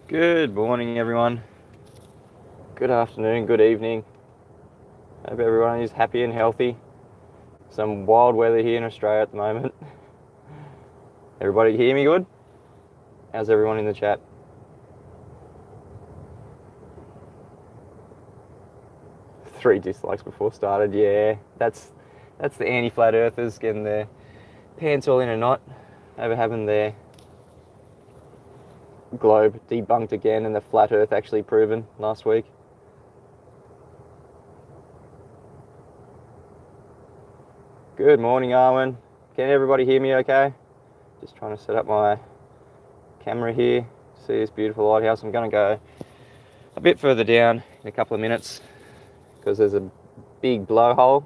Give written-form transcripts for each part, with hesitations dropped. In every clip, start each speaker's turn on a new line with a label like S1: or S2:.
S1: Good morning, everyone. Good afternoon, good evening. Hope everyone is happy and healthy. Some wild weather here in Australia at the moment. Everybody hear me good? How's everyone in the chat? Three dislikes before started. Yeah, that's the anti-flat earthers getting their pants all in a knot over having their globe debunked again and the flat earth actually proven last week. Good morning, Arwen. Can everybody hear me okay? Just trying to set up my camera here. See this beautiful lighthouse. I'm going to go a bit further down in a couple of minutes because there's a big blowhole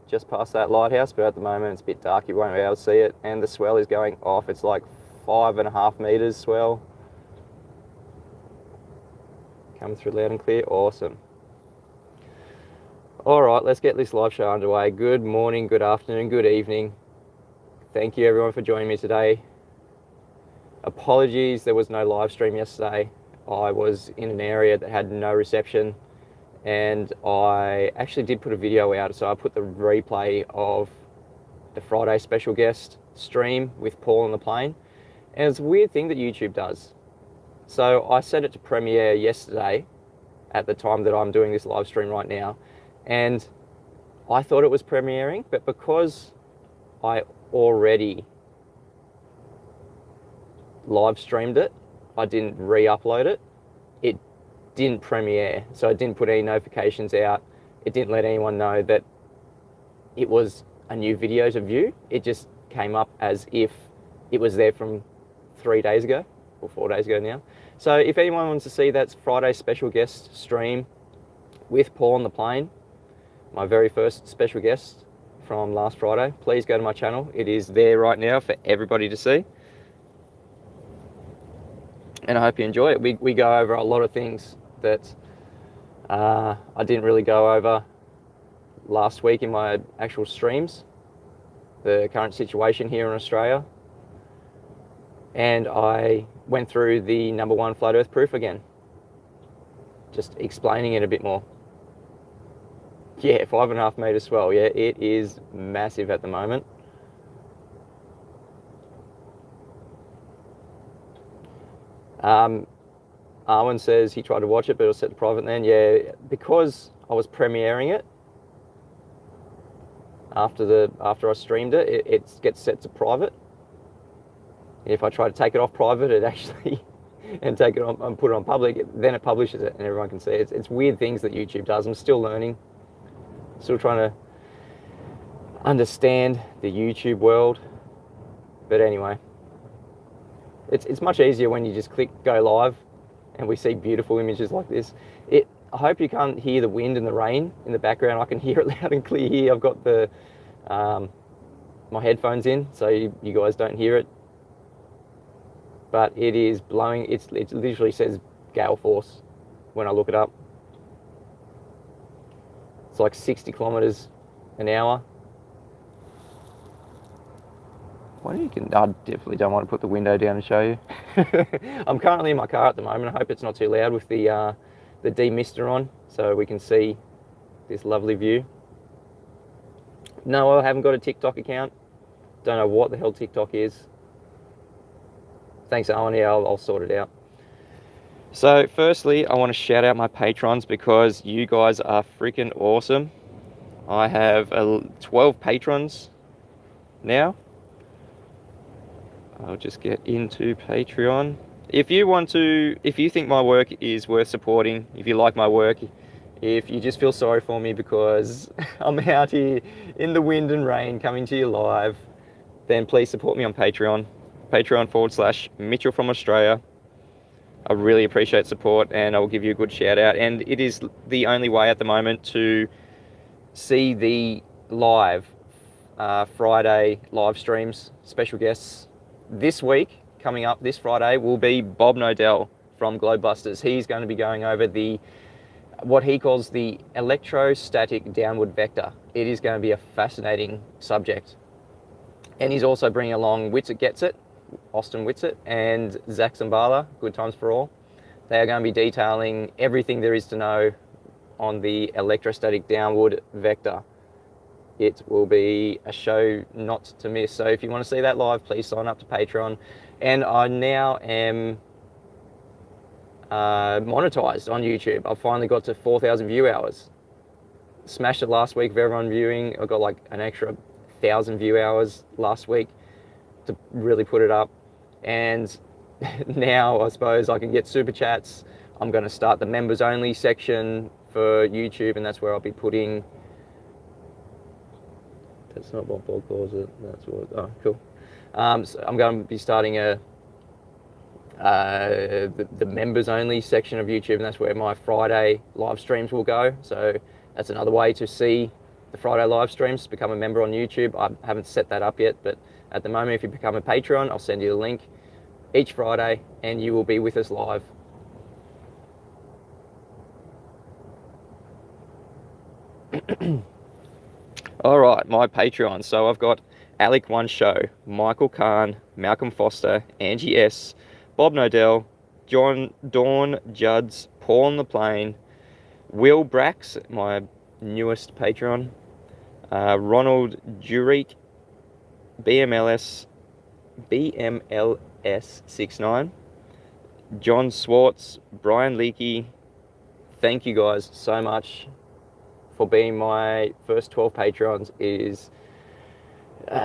S1: just past that lighthouse, but at the moment it's a bit dark, you won't be able to see it, and the swell is going off. It's like 5.5 meters swell. Coming through loud and clear. Awesome. All right, let's get this live show underway. Good morning, good afternoon, good evening. Thank you everyone for joining me today. Apologies, there was no live stream yesterday. I was in an area that had no reception, and I actually did put a video out, so I put the replay of the Friday special guest stream with Paul on the plane, and it's a weird thing that YouTube does. So I set it to premiere yesterday at the time that I'm doing this live stream right now, and I thought it was premiering, but because I already live streamed it, I didn't re-upload it, it didn't premiere, so it didn't put any notifications out, it didn't let anyone know that it was a new video to view. It just came up as if it was there from 3 days ago, or 4 days ago now. So if anyone wants to see that Friday special guest stream with Paul on the plane, my very first special guest from last Friday, please go to my channel. It is there right now for everybody to see. And I hope you enjoy it. We go over a lot of things that I didn't really go over last week in my actual streams. The current situation here in Australia. And I went through the #1 flat earth proof again. Just explaining it a bit more. Yeah, 5.5 meters swell. Yeah, it is massive at the moment. Arwen says he tried to watch it, but it was set to private then. Yeah, because I was premiering it after I streamed it, it gets set to private. If I try to take it off private, it actually and take it on and put it on public, then it publishes it and everyone can see it. It's weird things that YouTube does. I'm still learning, still trying to understand the YouTube world. But anyway, it's much easier when you just click go live and we see beautiful images like this. I hope you can't hear the wind and the rain in the background. I can hear it loud and clear here. I've got the my headphones in, so you guys don't hear it. But it is blowing. It literally says gale force when I look it up. It's like 60 kilometers an hour. I definitely don't want to put the window down and show you. I'm currently in my car at the moment. I hope it's not too loud with the demister on, so we can see this lovely view. No, I haven't got a TikTok account. Don't know what the hell TikTok is. Thanks, Owen. Yeah, I'll sort it out. So firstly, I want to shout out my patrons because you guys are freaking awesome. I have 12 patrons now. I'll just get into Patreon. If you think my work is worth supporting, if you like my work, if you just feel sorry for me because I'm out here in the wind and rain coming to you live, then please support me on Patreon. Patreon.com/Mitchell from Australia. I really appreciate support and I will give you a good shout out. And it is the only way at the moment to see the live Friday live streams, special guests. This week, coming up this Friday, will be Bob Nodell from Globebusters. He's going to be going over what he calls the electrostatic downward vector. It is going to be a fascinating subject. And he's also bringing along Witsit Gets It, Austin Witsit, and Zach Zambala, Good Times for All. They are going to be detailing everything there is to know on the electrostatic downward vector. It will be a show not to miss. So if you want to see that live, please sign up to Patreon. And I now am monetized on YouTube. I've finally got to 4,000 view hours. Smashed it last week for everyone viewing. I got like an extra 1,000 view hours last week to really put it up. And now I suppose I can get super chats. I'm going to start the members only section for YouTube, and that's where I'll be putting. That's not what Bob calls it. That's what. Oh, cool. So I'm going to be starting the members only section of YouTube, and that's where my Friday live streams will go. So that's another way to see the Friday live streams, become a member on YouTube. I haven't set that up yet, but at the moment, if you become a Patreon, I'll send you the link each Friday and you will be with us live. All right, my Patreon. So I've got Alec One Show, Michael Kahn, Malcolm Foster, Angie S, Bob Nodell, Dawn Judds, Paul on the Plane, Will Brax, my newest Patreon, Ronald Jurek, BMLS69, John Swartz, Brian Leakey. Thank you guys so much for being my first 12 Patreons. It is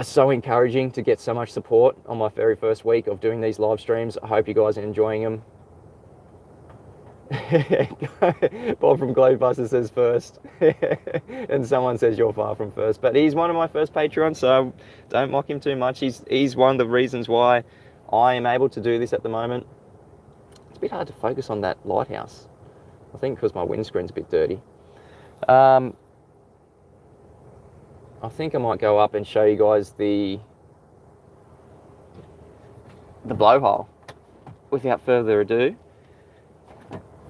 S1: so encouraging to get so much support on my very first week of doing these live streams. I hope you guys are enjoying them. Bob from Globebuster says first. And someone says you're far from first. But he's one of my first Patreons, so don't mock him too much. He's one of the reasons why I am able to do this at the moment. It's a bit hard to focus on that lighthouse. I think because my windscreen's a bit dirty. I think I might go up and show you guys the blowhole. Without further ado,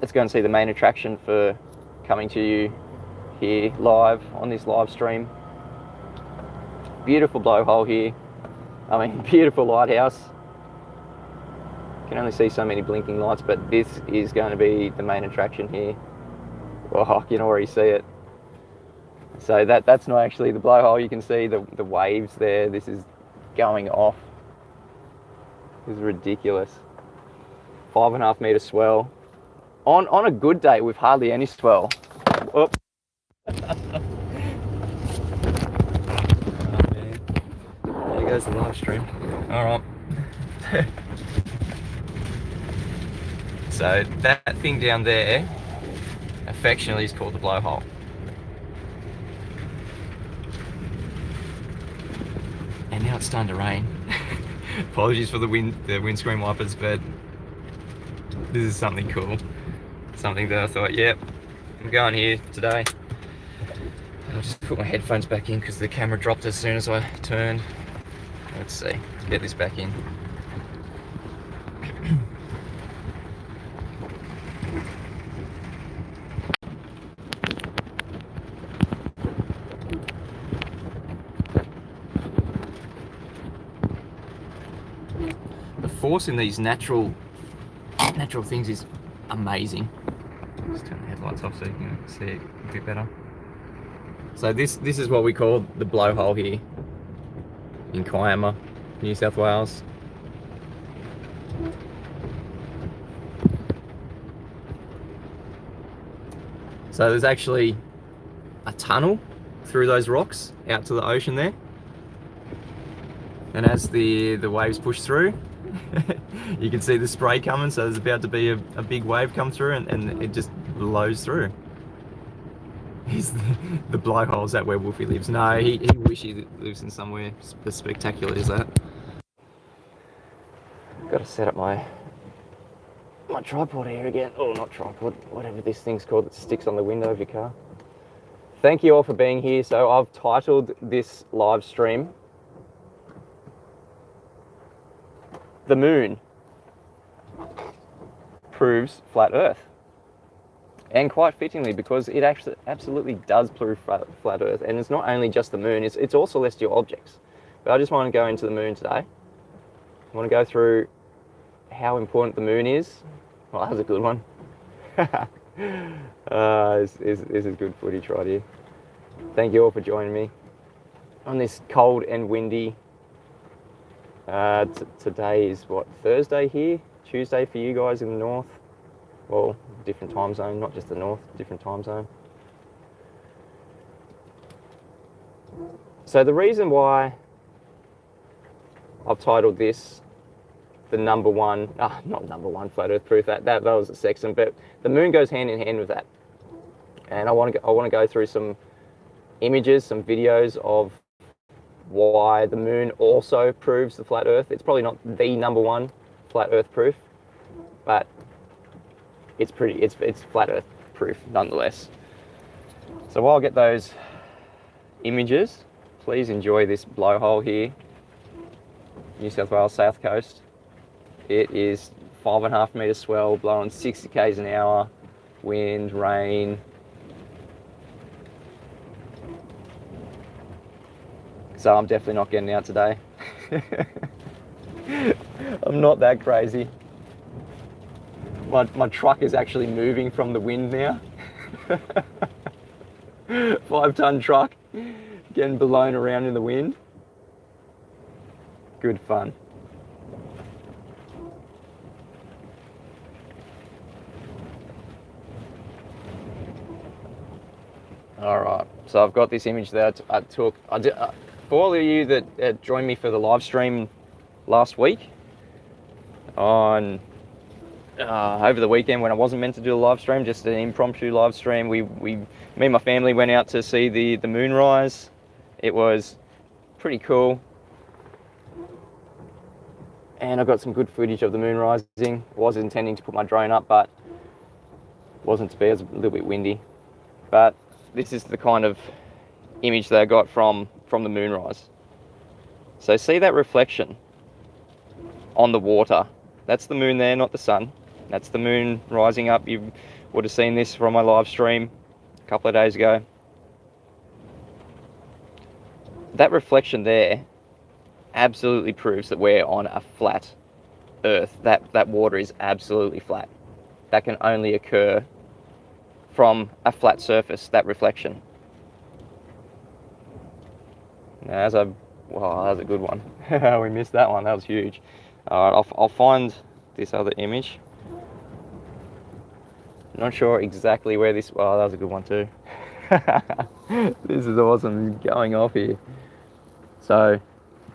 S1: let's go and see the main attraction for coming to you here live on this live stream. Beautiful blowhole here. I mean, beautiful lighthouse. You can only see so many blinking lights, but this is going to be the main attraction here. Well, I can already see it. So that's not actually the blowhole. You can see the waves there. This is going off. This is ridiculous. 5.5 meter swell. On a good day with hardly any swell. Oh. Oh man. There goes the live stream. All right. So that thing down there, affectionately, is called the blowhole. And now it's starting to rain. Apologies for the windscreen wipers, but this is something cool. Something that I thought, yep, I'm going here today. I'll just put my headphones back in because the camera dropped as soon as I turned. Let's see, let's get this back in. The force in these natural things is amazing. Just turn the headlights off so you can see it a bit better. So this is what we call the blowhole here in Kiama, New South Wales. So there's actually a tunnel through those rocks out to the ocean there. And as the waves push through, you can see the spray coming, so there's about to be a big wave come through and it just blows through. He's the blowhole. Is that where Wolfie lives? No, he wishes he lives in somewhere as spectacular as that. Got to set up my tripod here again. Oh, not tripod, whatever this thing's called that sticks on the window of your car. Thank you all for being here. So I've titled this live stream, "The Moon Proves Flat Earth." And quite fittingly, because it actually absolutely does prove flat Earth. And it's not only just the moon, it's all celestial objects. But I just want to go into the moon today. I want to go through how important the moon is Well, that was a good one. This is good footage right here. Thank you all for joining me on this cold and windy. Today is what, Thursday here? Tuesday for you guys in the north. Well, different time zone, not just the north, different time zone. So the reason why I've titled this the not number one flat earth proof, that was a section, but the moon goes hand in hand with that. And I want to go through some images, some videos of why the moon also proves the flat earth. It's probably not the number one flat earth proof, but it's flat earth proof nonetheless. So while I get those images, please enjoy this blowhole here, New South Wales South Coast. It is 5.5 metre swell, blowing 60 k's an hour, wind, rain. So I'm definitely not getting out today. I'm not that crazy. My truck is actually moving from the wind now. 5-ton truck getting blown around in the wind. Good fun. All right, so I've got this image that I took. For all of you that joined me for the live stream last week, on over the weekend when I wasn't meant to do a live stream, just an impromptu live stream, me and my family went out to see the moonrise. It was pretty cool, and I got some good footage of the moon rising. Was intending to put my drone up, but wasn't to be. It was a little bit windy, but this is the kind of image that I got from the moonrise. So see that reflection on the water? That's the moon there, not the sun. That's the moon rising up. You would have seen this from my live stream a couple of days ago. That reflection there absolutely proves that we're on a flat earth. That water is absolutely flat. That can only occur from a flat surface, that reflection. Now, wow, that was a good one. We missed that one, that was huge. All right, I'll find this other image. Not sure exactly where this, wow, that was a good one too. This is awesome, going off here. So,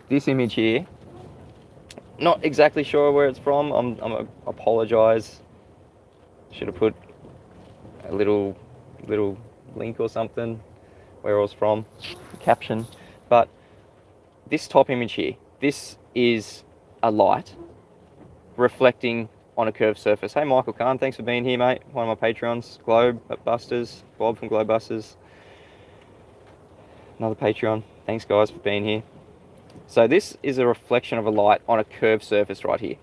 S1: this image here, not exactly sure where it's from. I apologise. Should have put a little link or something where it was from, caption. But this top image here, this is a light reflecting on a curved surface. Hey Michael Kahn, thanks for being here, mate. One of my Patrons, Globe Busters, Bob from Globe Busters. Another Patreon. Thanks guys for being here. So this is a reflection of a light on a curved surface right here.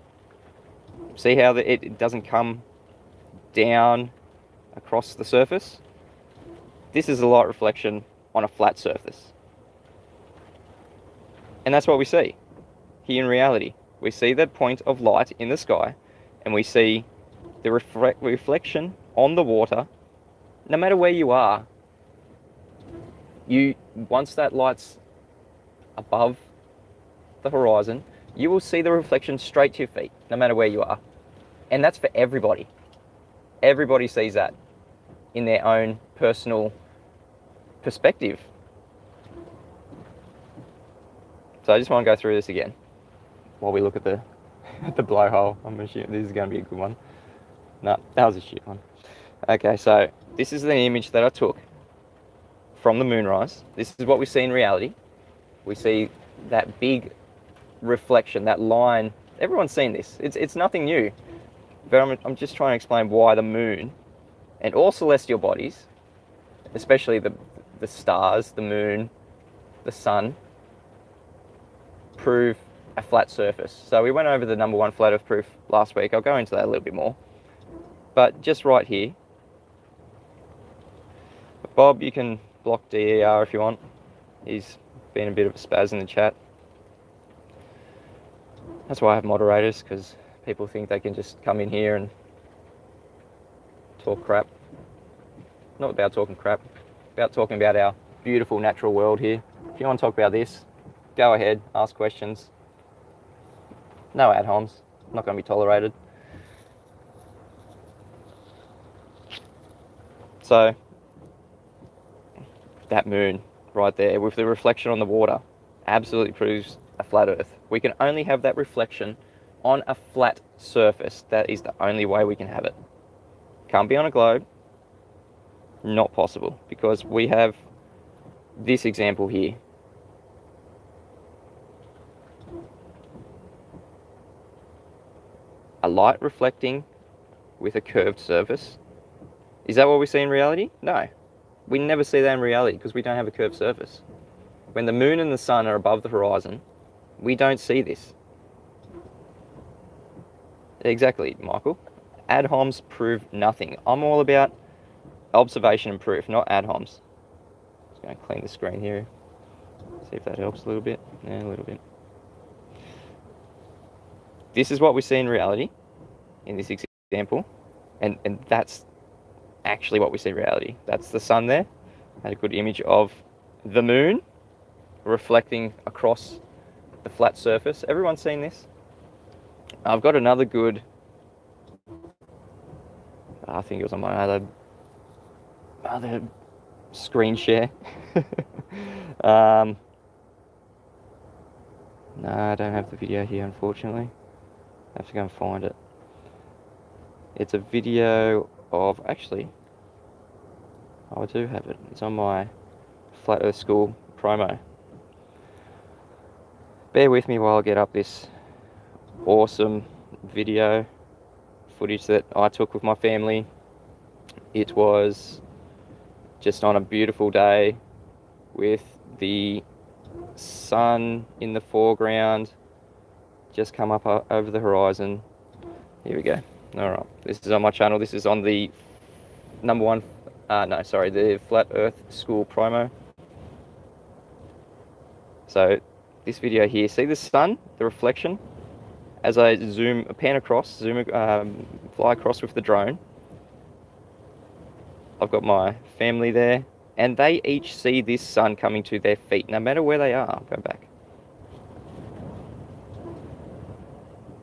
S1: See how it doesn't come down across the surface? This is a light reflection on a flat surface. And that's what we see here in reality. We see that point of light in the sky, and we see the reflection on the water. No matter where you are, once that light's above the horizon, you will see the reflection straight to your feet, no matter where you are. And that's for everybody. Everybody sees that in their own personal perspective. So I just want to go through this again while we look at the blowhole. I'm assuming this is going to be a good one. No, that was a shit one. Okay, so this is the image that I took from the moonrise. This is what we see in reality. We see that big reflection, that line. Everyone's seen this. It's nothing new. But I'm just trying to explain why the moon and all celestial bodies, especially the stars, the moon, the sun, prove a flat surface. So we went over the number one flat earth proof last week. I'll go into that a little bit more. But just right here, Bob, you can block DER if you want. He's been a bit of a spaz in the chat. That's why I have moderators, because people think they can just come in here and talk crap. Not about talking crap, about talking about our beautiful natural world here. If you want to talk about this, go ahead, ask questions. No ad homs, not going to be tolerated. So, that moon right there with the reflection on the water absolutely proves a flat Earth. We can only have that reflection on a flat surface. That is the only way we can have it. Can't be on a globe. Not possible, because we have this example here. A light reflecting with a curved surface. Is that what we see in reality? No. We never see that in reality because we don't have a curved surface. When the moon and the sun are above the horizon, we don't see this. Exactly, Michael. Ad homs prove nothing. I'm all about observation and proof, not ad homs. Just going to clean the screen here. See if that helps a little bit. Yeah, a little bit. This is what we see in reality, in this example, and that's actually what we see in reality. That's the sun there. Had a good image of the moon reflecting across the flat surface. Everyone's seen this? I've got another good, I think it was on my other screen share. No, I don't have the video here, unfortunately. I have to go and find it. It's a video of, actually, oh, I do have it. It's on my Flat Earth School promo. Bear with me while I get up this awesome video footage that I took with my family. It was just on a beautiful day with the sun in the foreground, just come up over the horizon. Here we go. All right, this is on my channel. This is on the the Flat Earth School promo. So this video here, see the sun, the reflection, as I pan across, fly across with the drone. I've got my family there, and they each see this sun coming to their feet, no matter where they are. I'll go back.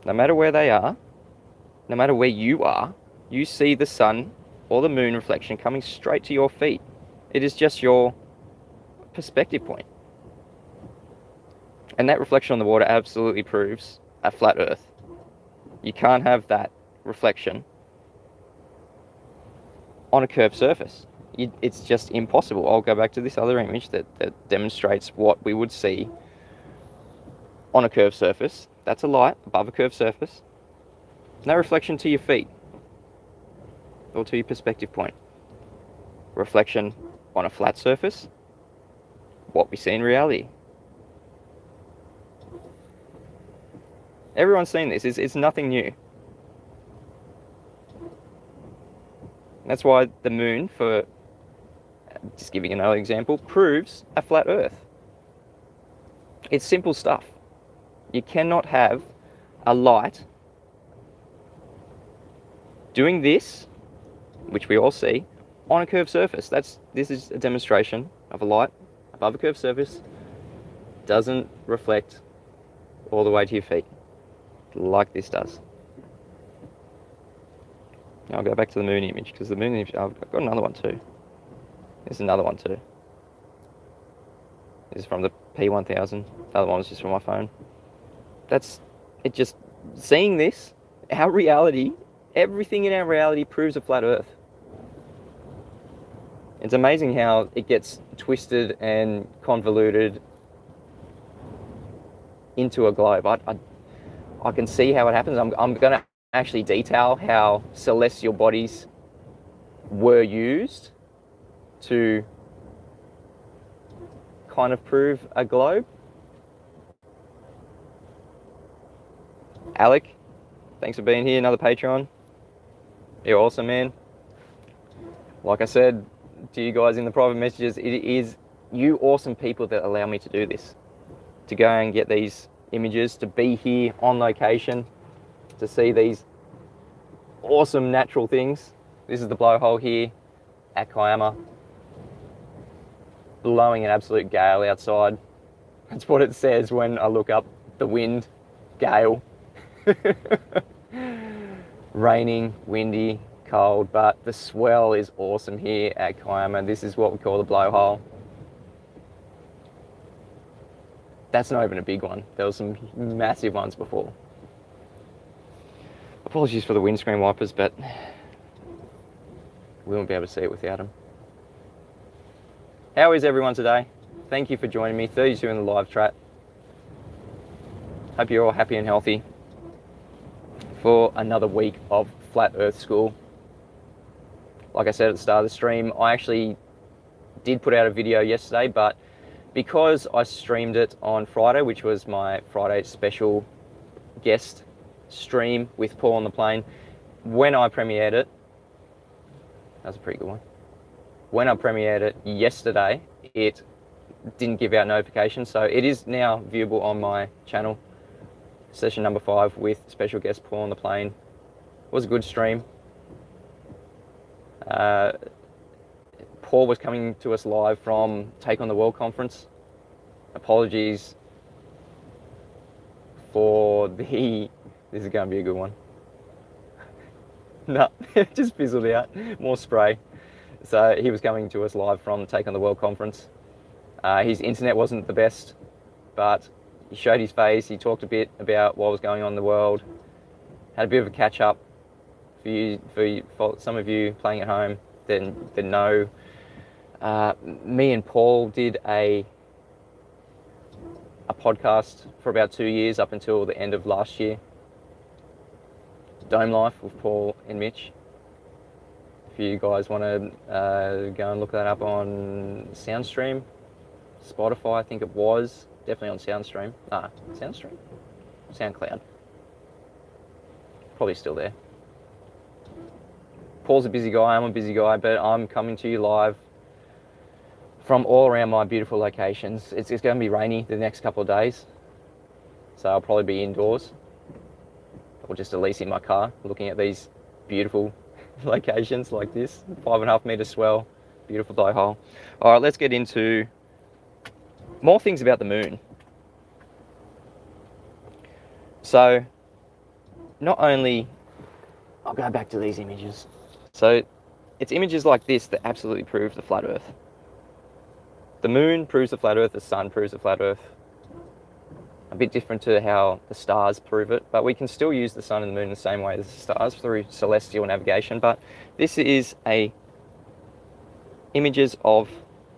S1: No matter where they are, no matter where you are, you see the sun or the moon reflection coming straight to your feet. It is just your perspective point. And that reflection on the water absolutely proves a flat Earth. You can't have that reflection on a curved surface. It's just impossible. I'll go back to this other image that demonstrates what we would see on a curved surface. That's a light above a curved surface. No reflection to your feet or to your perspective point. Reflection on a flat surface, what we see in reality. Everyone's seen this. It's nothing new. That's why the moon, for just giving another example, proves a flat Earth. It's simple stuff. You cannot have a light doing this, which we all see, on a curved surface. This is a demonstration of a light above a curved surface doesn't reflect all the way to your feet like this does. Now I'll go back to the moon image, because the moon image, I've got another one too. There's another one too. This is from the P1000. The other one was just from my phone. That's it. Just seeing this, our reality, everything in our reality proves a flat Earth. It's amazing how it gets twisted and convoluted into a globe. I can see how it happens. I'm going to actually detail how celestial bodies were used to kind of prove a globe. Alec, thanks for being here, another Patron. You're awesome, man. Like I said to you guys in the private messages, it is you awesome people that allow me to do this. To go and get these images, to be here on location, to see these awesome natural things. This is the blowhole here at Kiama. Blowing an absolute gale outside. That's what it says when I look up the wind. Gale. Raining, windy, cold, but the swell is awesome here at Kiama. This is what we call the blowhole. That's not even a big one. There was some massive ones before. Apologies for the windscreen wipers, but we won't be able to see it without them. How is everyone today? Thank you for joining me. 32 in the live chat. Hope you're all happy and healthy for another week of Flat Earth School. Like I said at the start of the stream, I actually did put out a video yesterday, but because I streamed it on Friday, which was my Friday special guest stream with Paul on the plane, when I premiered it, that was a pretty good one. When I premiered it yesterday, it didn't give out notifications, so it is now viewable on my channel. Session number 5 with special guest Paul on the plane. It was a good stream. Paul was coming to us live from Take on the World conference. Apologies for the... This is going to be a good one. No, it just fizzled out. More spray. So he was coming to us live from Take on the World conference. His internet wasn't the best, but he showed his face. He talked a bit about what was going on in the world. Had a bit of a catch up for some of you playing at home that know. Me and Paul did a podcast for about 2 years up until the end of last year. Dome Life with Paul and Mitch. If you guys want to go and look that up on Soundstream, Spotify, I think it was. Definitely on Soundstream. Soundstream? SoundCloud. Probably still there. Paul's a busy guy, I'm a busy guy, but I'm coming to you live from all around my beautiful locations. It's going to be rainy the next couple of days, so I'll probably be indoors, or just at least in my car, looking at these beautiful locations like this. 5.5 meter swell, beautiful blowhole. All right, let's get into more things about the moon. So, not only, I'll go back to these images. So, it's images like this that absolutely prove the flat Earth. The moon proves the flat Earth, the sun proves the flat Earth. A bit different to how the stars prove it, but we can still use the sun and the moon the same way as the stars through celestial navigation. But this is images of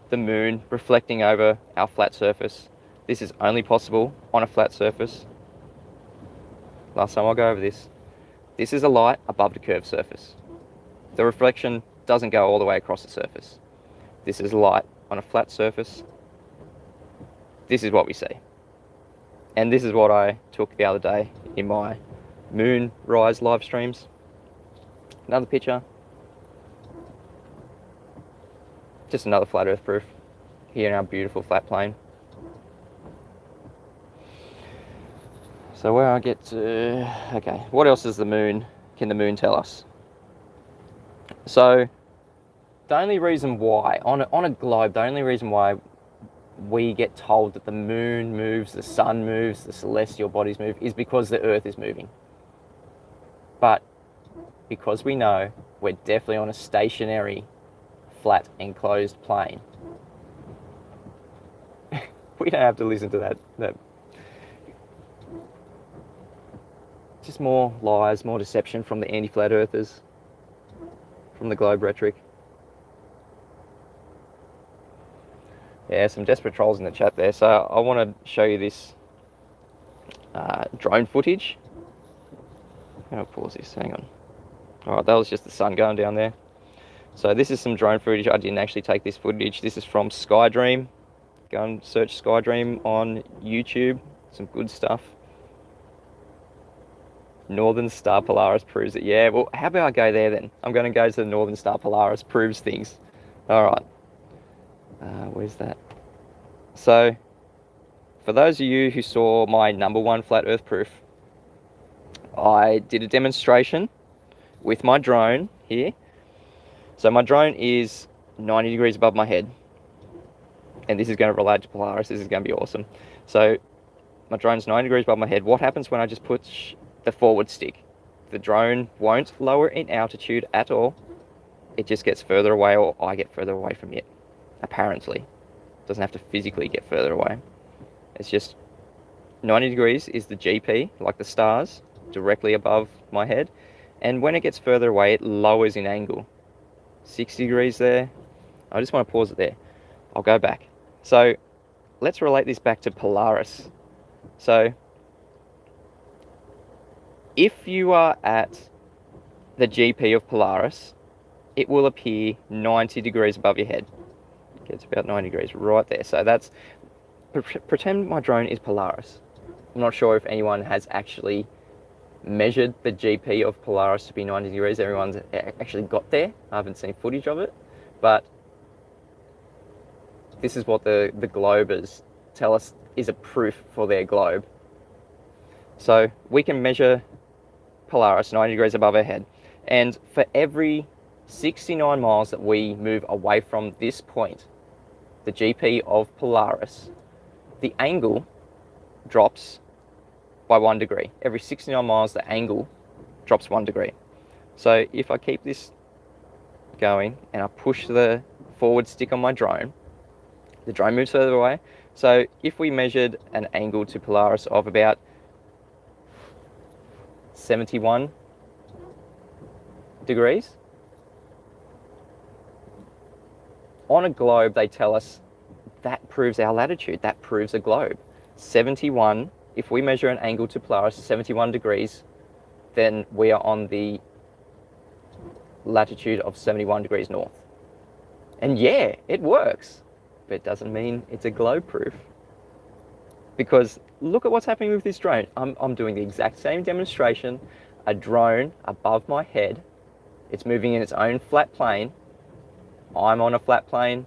S1: the moon reflecting over our flat surface. This is only possible on a flat surface. Last time I'll go over this. This is a light above the curved surface. The reflection doesn't go all the way across the surface. This is light on a flat surface. This is what we see. And this is what I took the other day in my moonrise live streams. Another picture. Just another flat Earth proof here in our beautiful flat plane. So where I get to, okay, what else is can the moon tell us? So the only reason why, on a globe, the only reason why we get told that the moon moves, the sun moves, the celestial bodies move, is because the Earth is moving. But because we know we're definitely on a stationary, flat, enclosed plane, we don't have to listen to that. Just more lies, more deception from the anti-flat earthers, from the globe rhetoric. Yeah, some desperate trolls in the chat there. So I want to show you this drone footage. I'll pause this, hang on. Alright, that was just the sun going down there. So this is some drone footage. I didn't actually take this footage. This is from Skydream. Go and search Skydream on YouTube. Some good stuff. Northern Star Polaris proves it. Yeah, well, how about I go there then? I'm going to go to the Northern Star Polaris proves things. Alright. Where's that? So, for those of you who saw my #1 flat Earth proof, I did a demonstration with my drone here So my drone is 90 degrees above my head. And this is going to relate to Polaris. This is going to be awesome. So my drone's 90 degrees above my head. What happens when I just push the forward stick? The drone won't lower in altitude at all. It just gets further away, or I get further away from it, apparently. It doesn't have to physically get further away. It's just 90 degrees is the GP, like the stars, directly above my head. And when it gets further away, it lowers in angle. 60 degrees there. I just want to pause it there. I'll go back. So let's relate this back to Polaris. So if you are at the GP of Polaris, it will appear 90 degrees above your head. It's about 90 degrees right there. So that's, pretend my drone is Polaris. I'm not sure if anyone has actually measured the GP of Polaris to be 90 degrees. Everyone's actually got there. I haven't seen footage of it, but this is what the globers tell us is a proof for their globe. So we can measure Polaris 90 degrees above our head, and for every 69 miles that we move away from this point, the GP of Polaris, the angle drops by 1 degree. Every 69 miles, the angle drops 1 degree. So if I keep this going and I push the forward stick on my drone, the drone moves further away. So if we measured an angle to Polaris of about 71 degrees, on a globe they tell us that proves our latitude, that proves a globe. 71, if we measure an angle to Polaris 71 degrees, then we are on the latitude of 71 degrees north. And yeah, it works, but it doesn't mean it's a globe proof. Because look at what's happening with this drone. I'm doing the exact same demonstration, a drone above my head. It's moving in its own flat plane. I'm on a flat plane,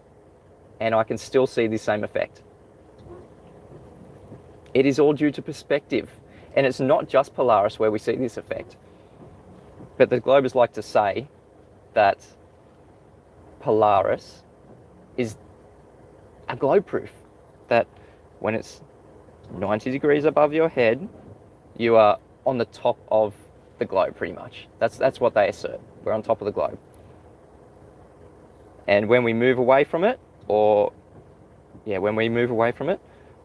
S1: and I can still see the same effect. It is all due to perspective. And it's not just Polaris where we see this effect. But the globers like to say that Polaris is a globe proof. That when it's 90 degrees above your head, you are on the top of the globe pretty much. That's what they assert. We're on top of the globe. And when we move away from it, when we move away from it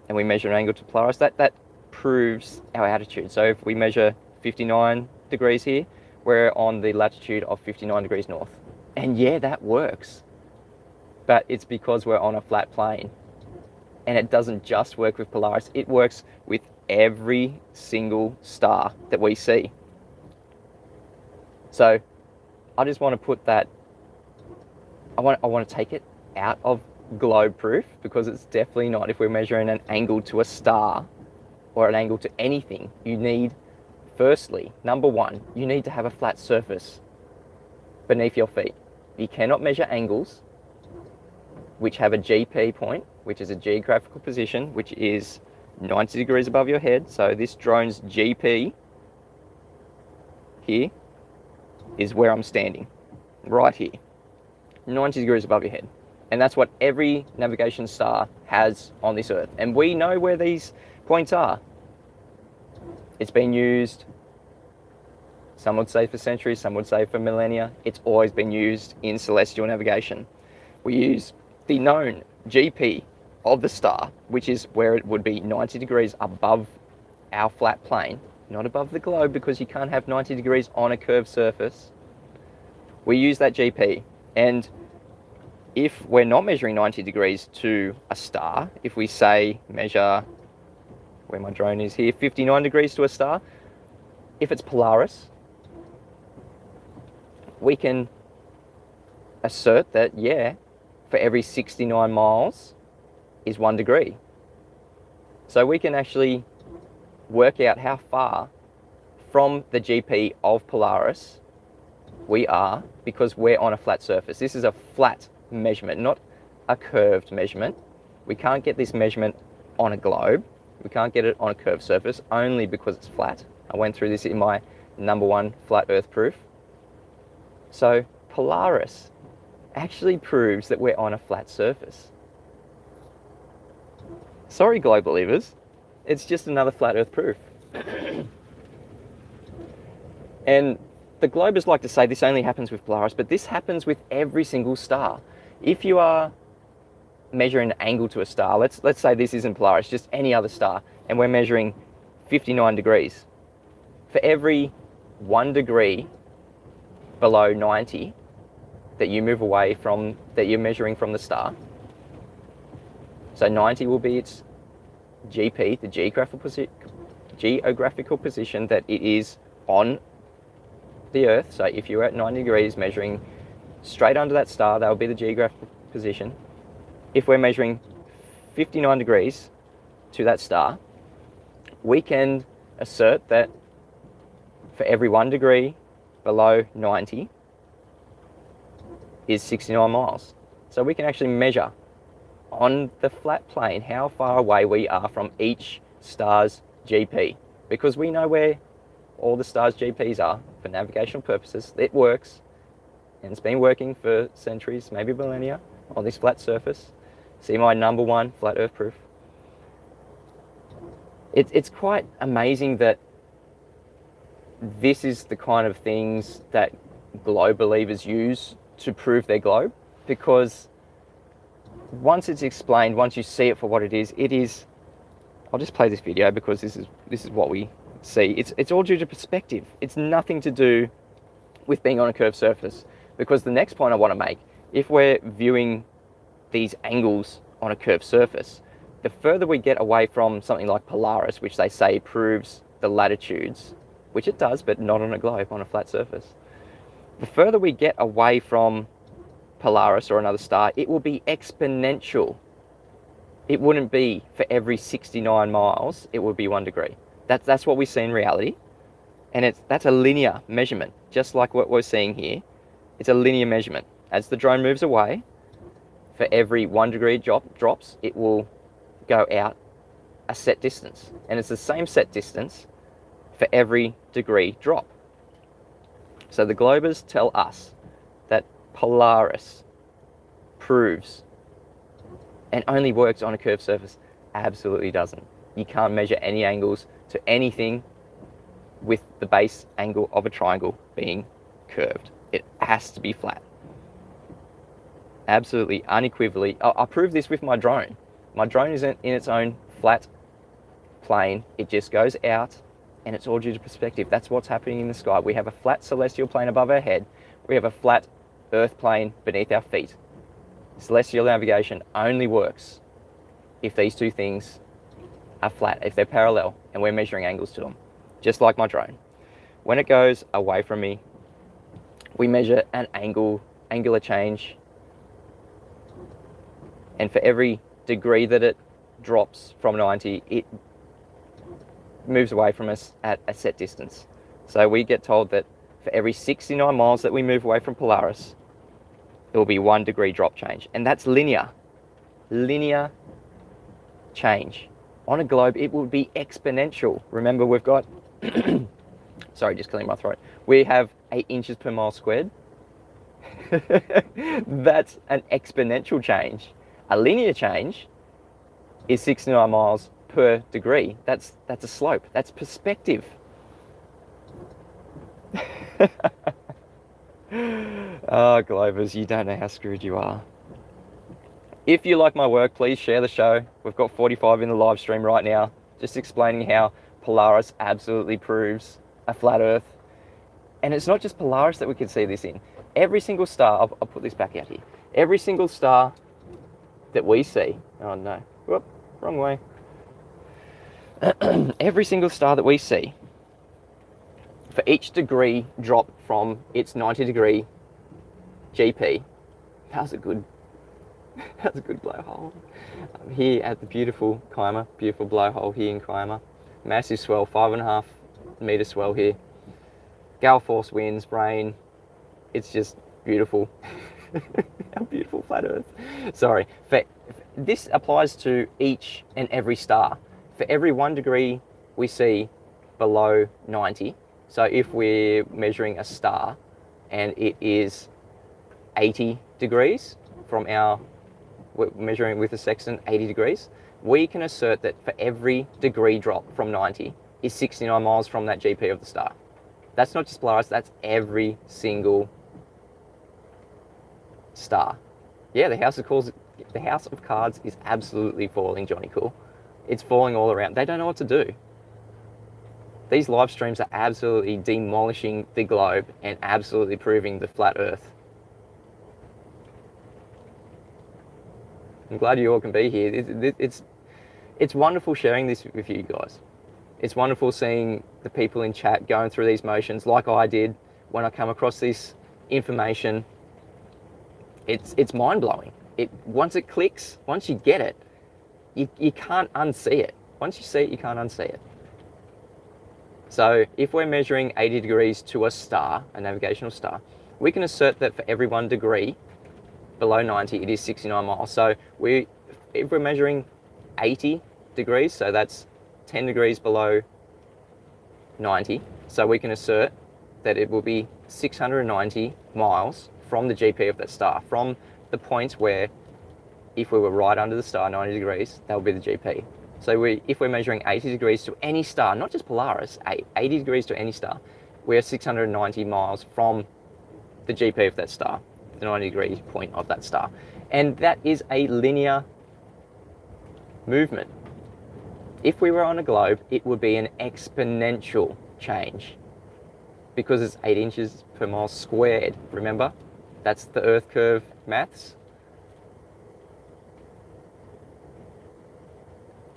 S1: and we measure an angle to Polaris, that proves our attitude. So if we measure 59 degrees here, we're on the latitude of 59 degrees north. And yeah, that works. But it's because we're on a flat plane. And it doesn't just work with Polaris, it works with every single star that we see. So I just want to put that, I want to take it out of globe proof, because it's definitely not. If we're measuring an angle to a star or an angle to anything, you need, firstly, number one, you need to have a flat surface beneath your feet. You cannot measure angles which have a GP point, which is a geographical position, which is 90 degrees above your head. So this drone's GP here is where I'm standing, right here, 90 degrees above your head. And that's what every navigation star has on this Earth. And we know where these points are. It's been used, some would say for centuries, some would say for millennia. It's always been used in celestial navigation. We use the known GP of the star, which is where it would be 90 degrees above our flat plane, not above the globe, because you can't have 90 degrees on a curved surface. We use that GP. And if we're not measuring 90 degrees to a star, if we say measure, where my drone is here, 59 degrees to a star, if it's Polaris, we can assert that, yeah, for every 69 miles is 1 degree. So we can actually work out how far from the GP of Polaris we are, because we're on a flat surface. This is a flat measurement, not a curved measurement. We can't get this measurement on a globe. We can't get it on a curved surface, only because it's flat. I went through this in my #1 flat Earth proof. So Polaris actually proves that we're on a flat surface. Sorry, globe believers. It's just another flat Earth proof. And the globers like to say this only happens with Polaris, but this happens with every single star. If you are measuring an angle to a star, let's say this isn't Polaris, just any other star, and we're measuring 59 degrees. For every 1 degree below 90 that you move away from, that you're measuring from the star, so 90 will be its GP, the geographical position that it is on the Earth. So if you're at 90 degrees measuring straight under that star, that will be the geographical position. If we're measuring 59 degrees to that star, we can assert that for every 1 degree below 90 is 69 miles. So we can actually measure on the flat plane how far away we are from each star's GP, because we know where all the stars' GPs are for navigational purposes. It works, and it's been working for centuries, maybe millennia, on this flat surface. See my #1 flat Earth proof. It's quite amazing that this is the kind of things that globe believers use to prove their globe, because once it's explained, once you see it for what it is, I'll just play this video because this is what we see. It's all due to perspective. It's nothing to do with being on a curved surface, because the next point I want to make, if we're viewing these angles on a curved surface, the further we get away from something like Polaris, which they say proves the latitudes, which it does, but not on a globe, on a flat surface, the further we get away from Polaris or another star, it will be exponential. It wouldn't be for every 69 miles, it would be 1 degree. That's what we see in reality. And that's a linear measurement, just like what we're seeing here. It's a linear measurement. As the drone moves away, for every 1 degree drops, it will go out a set distance. And it's the same set distance for every degree drop. So the globers tell us that Polaris proves and only works on a curved surface. Absolutely doesn't. You can't measure any angles to anything with the base angle of a triangle being curved. It has to be flat. Absolutely, unequivocally. I proved this with my drone. My drone isn't in its own flat plane. It just goes out, and it's all due to perspective. That's what's happening in the sky. We have a flat celestial plane above our head. We have a flat Earth plane beneath our feet. Celestial navigation only works if these two things are flat, if they're parallel, and we're measuring angles to them, just like my drone. When it goes away from me, we measure an angular change, and for every degree that it drops from 90, it moves away from us at a set distance. So we get told that for every 69 miles that we move away from Polaris, it will be 1 degree drop change. And that's linear change. On a globe, it would be exponential. Remember, we've got, sorry, just clearing my throat. We have 8 inches per mile squared. That's an exponential change. A linear change is 69 miles per degree. That's a slope. That's perspective. Oh, globers, you don't know how screwed you are. If you like my work, please share the show. We've got 45 in the live stream right now, just explaining how Polaris absolutely proves a flat Earth. And it's not just Polaris that we can see this in. Every single star, I'll put this back out here. Every single star that we see, oh no, whoop, wrong way. Every single star that we see, for each degree drop from its 90 degree GP, that was a good blowhole. I'm here at the beautiful Kiama, beautiful blowhole here in Kiama. Massive swell, 5.5 meter swell here. Gale force winds, rain. It's just beautiful. How beautiful flat Earth. Sorry. This applies to each and every star. For every 1 degree we see below 90, so if we're measuring a star and it is 80 degrees from our, we're measuring with a sextant 80 degrees, we can assert that for every degree drop from 90 is 69 miles from that GP of the star. That's not just Polaris, that's every single star. Yeah, the House of Cards is absolutely falling, Johnny Cool. It's falling all around. They don't know what to do. These live streams are absolutely demolishing the globe and absolutely proving the flat Earth. I'm glad you all can be here. It's wonderful sharing this with you guys. It's wonderful seeing the people in chat going through these motions like I did when I come across this information. It's mind-blowing. Once it clicks, once you get it, you can't unsee it. Once you see it, you can't unsee it. So if we're measuring 80 degrees to a star, a navigational star, we can assert that for every 1 degree below 90, it is 69 miles. So if we're measuring 80 degrees, so that's 10 degrees below 90, so we can assert that it will be 690 miles from the GP of that star, from the point where, if we were right under the star, 90 degrees, that would be the GP. So if we're measuring 80 degrees to any star, not just Polaris, 80 degrees to any star, we're 690 miles from the GP of that star, the 90 degree point of that star. And that is a linear movement. If we were on a globe, it would be an exponential change because it's 8 inches per mile squared, remember? That's the Earth curve maths.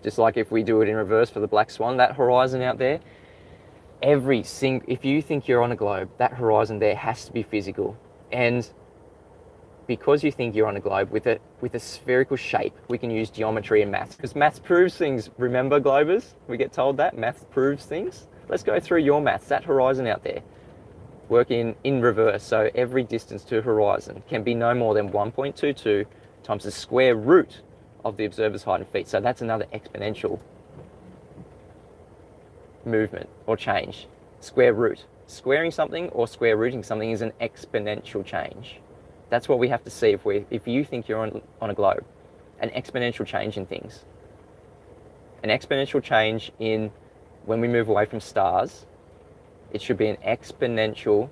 S1: Just like if we do it in reverse for the black swan, that horizon out there, if you think you're on a globe, that horizon there has to be physical. And because you think you're on a globe with a spherical shape, we can use geometry and maths, because maths proves things. Remember, globers? We get told that maths proves things. Let's go through your maths. That horizon out there, work in reverse. So every distance to horizon can be no more than 1.22 times the square root of the observer's height in feet. So that's another exponential movement or change. Square root. Squaring something or square rooting something is an exponential change. That's what we have to see if you think you're on a globe. An exponential change in things. An exponential change in when we move away from stars, it should be an exponential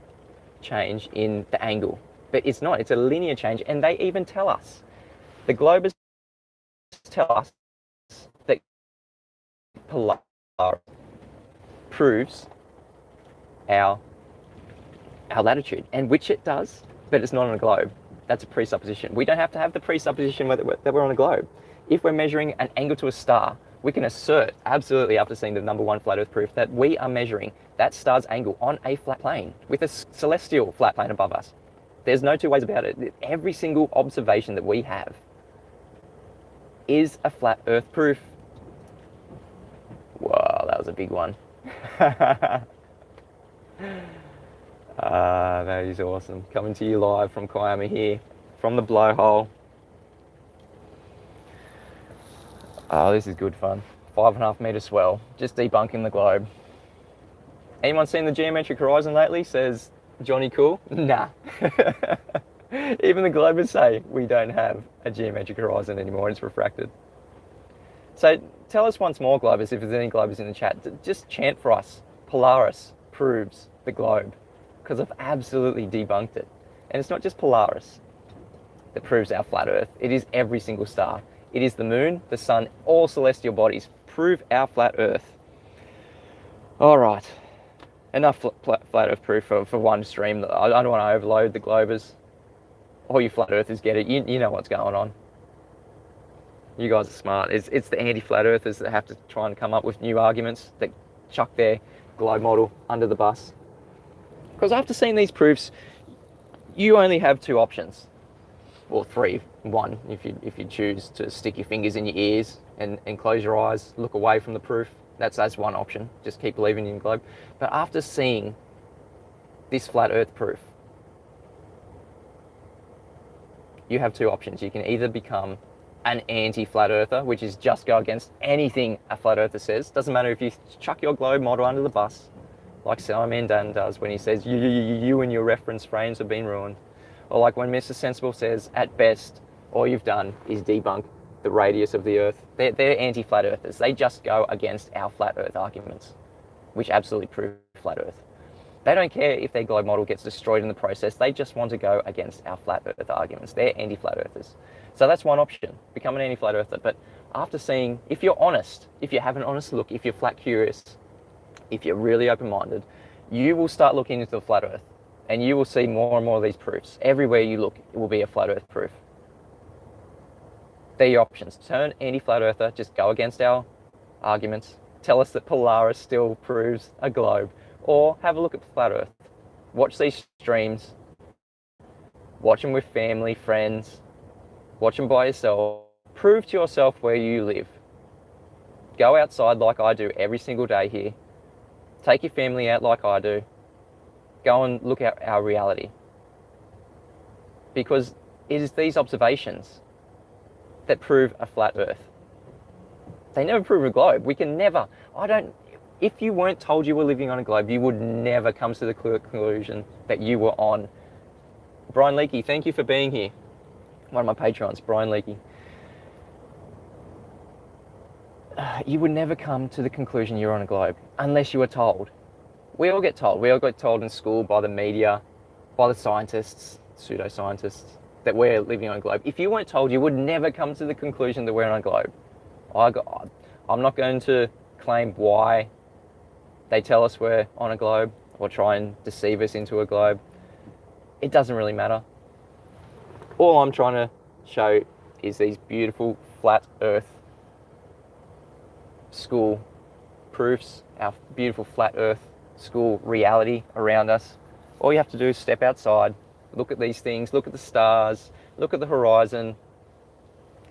S1: change in the angle. But it's not, it's a linear change, and they even tell us. The globers tell us that Polaris proves our latitude, and which it does, but it's not on a globe. That's a presupposition. We don't have to have the presupposition that we're on a globe. If we're measuring an angle to a star, we can assert, absolutely after seeing the #1 flat Earth proof, that we are measuring that star's angle on a flat plane with a celestial flat plane above us. There's no two ways about it. Every single observation that we have is a flat Earth proof. Whoa, that was a big one. That is awesome. Coming to you live from Kiama here, from the blowhole. Oh, this is good fun. 5.5 meter swell, just debunking the globe. Anyone seen the geometric horizon lately? Says Johnny Cool. Nah. Even the globers say we don't have a geometric horizon anymore, it's refracted. So tell us once more, globers, if there's any globers in the chat, just chant for us, Polaris proves the globe, because I've absolutely debunked it. And it's not just Polaris that proves our flat Earth, it is every single star. It is the moon, the sun, all celestial bodies prove our flat Earth. All right, enough flat Earth proof for one stream. I don't want to overload the globers. All you flat Earthers get it. You know what's going on. You guys are smart. It's the anti-flat Earthers that have to try and come up with new arguments that chuck their globe model under the bus. Because after seeing these proofs, you only have two options. Well, three. One, if you choose to stick your fingers in your ears and close your eyes, look away from the proof. That's one option. Just keep believing in the globe. But after seeing this flat Earth proof, you have two options. You can either become an anti-flat Earther, which is just go against anything a flat Earther says. Doesn't matter if you chuck your globe model under the bus, like Simon Dan does when he says you and your reference frames have been ruined. Or like when Mr. Sensible says, at best, all you've done is debunk the radius of the Earth. They're anti-flat earthers. They just go against our flat Earth arguments, which absolutely prove flat Earth. They don't care if their globe model gets destroyed in the process. They just want to go against our flat Earth arguments. They're anti-flat earthers. So that's one option, become an anti-flat earther. But after seeing, if you're honest, if you have an honest look, if you're flat curious, if you're really open-minded, you will start looking into the flat Earth and you will see more and more of these proofs. Everywhere you look, it will be a flat Earth proof. They're your options. Turn anti-flat earther, just go against our arguments. Tell us that Polaris still proves a globe. Or have a look at flat Earth. Watch these streams. Watch them with family, friends. Watch them by yourself. Prove to yourself where you live. Go outside like I do every single day here. Take your family out like I do. Go and look at our reality. Because it is these observations that prove a flat Earth. They never prove a globe. We can never, if you weren't told you were living on a globe, you would never come to the conclusion that you were on. Brian Leakey, thank you for being here. One of my patrons, Brian Leakey. You would never come to the conclusion you're on a globe unless you were told. We all get told. We all get told in school by the media, by the scientists, pseudoscientists, that we're living on a globe. If you weren't told, you would never come to the conclusion that we're on a globe. I'm not going to claim why they tell us we're on a globe or try and deceive us into a globe. It doesn't really matter. All I'm trying to show is these beautiful flat Earth school proofs, our beautiful flat Earth school reality around us. All you have to do is step outside, look at these things, look at the stars, look at the horizon,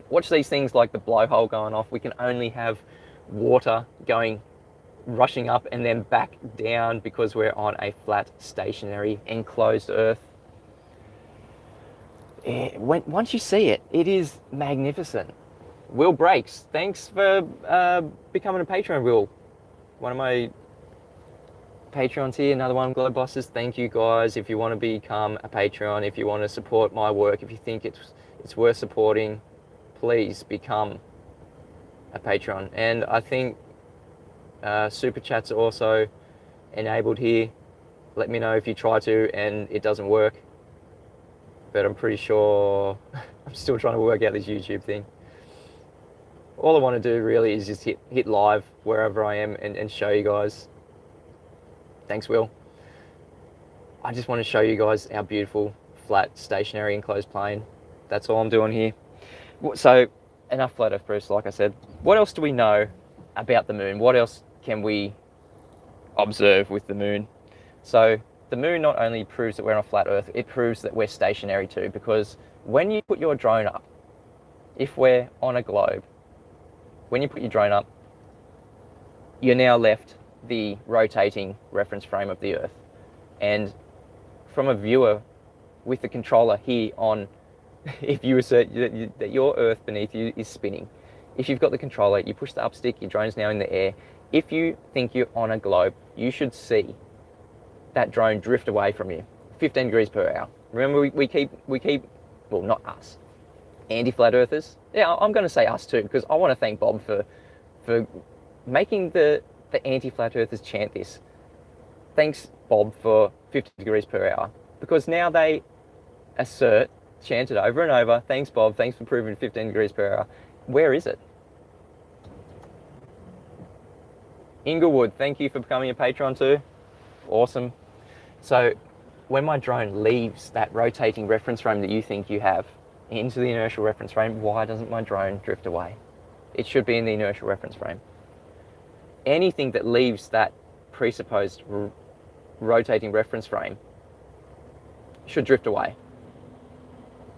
S1: watch these things like the blowhole going off. We can only have water rushing up and then back down because we're on a flat, stationary, enclosed Earth. Once you see it, it is magnificent. Will Breaks, thanks for becoming a patron, Will. One of my Patrons here, another one, Globe Bosses. Thank you guys. If you want to become a Patreon, if you want to support my work, if you think it's worth supporting, please become a Patreon. And I think super chats are also enabled here. Let me know if you try to and it doesn't work. But I'm pretty sure I'm still trying to work out this YouTube thing. All I want to do really is just hit live wherever I am and show you guys. Thanks, Will. I just want to show you guys our beautiful, flat, stationary, enclosed plane. That's all I'm doing here. So, enough flat Earth proofs, like I said. What else do we know about the moon? What else can we observe with the moon? So, the moon not only proves that we're on a flat Earth, it proves that we're stationary too, because when you put your drone up, if we're on a globe, when you put your drone up, you're now left the rotating reference frame of the Earth. And from a viewer with the controller here on, if you assert that your Earth beneath you is spinning, if you've got the controller, you push the up stick, your drone's now in the air. If you think you're on a globe, you should see that drone drift away from you, 15 degrees per hour. Remember, we keep, well, not us, anti-flat earthers. Yeah, I'm going to say us too, because I want to thank Bob for making the anti-flat earthers chant this. Thanks, Bob, for 50 degrees per hour, because now they chant it over and over. Thanks, Bob. Thanks for proving 15 degrees per hour. Where is it? Inglewood, thank you for becoming a patron too. Awesome. So when my drone leaves that rotating reference frame that you think you have into the inertial reference frame, why doesn't my drone drift away? It should be in the inertial reference frame. Anything that leaves that presupposed rotating reference frame should drift away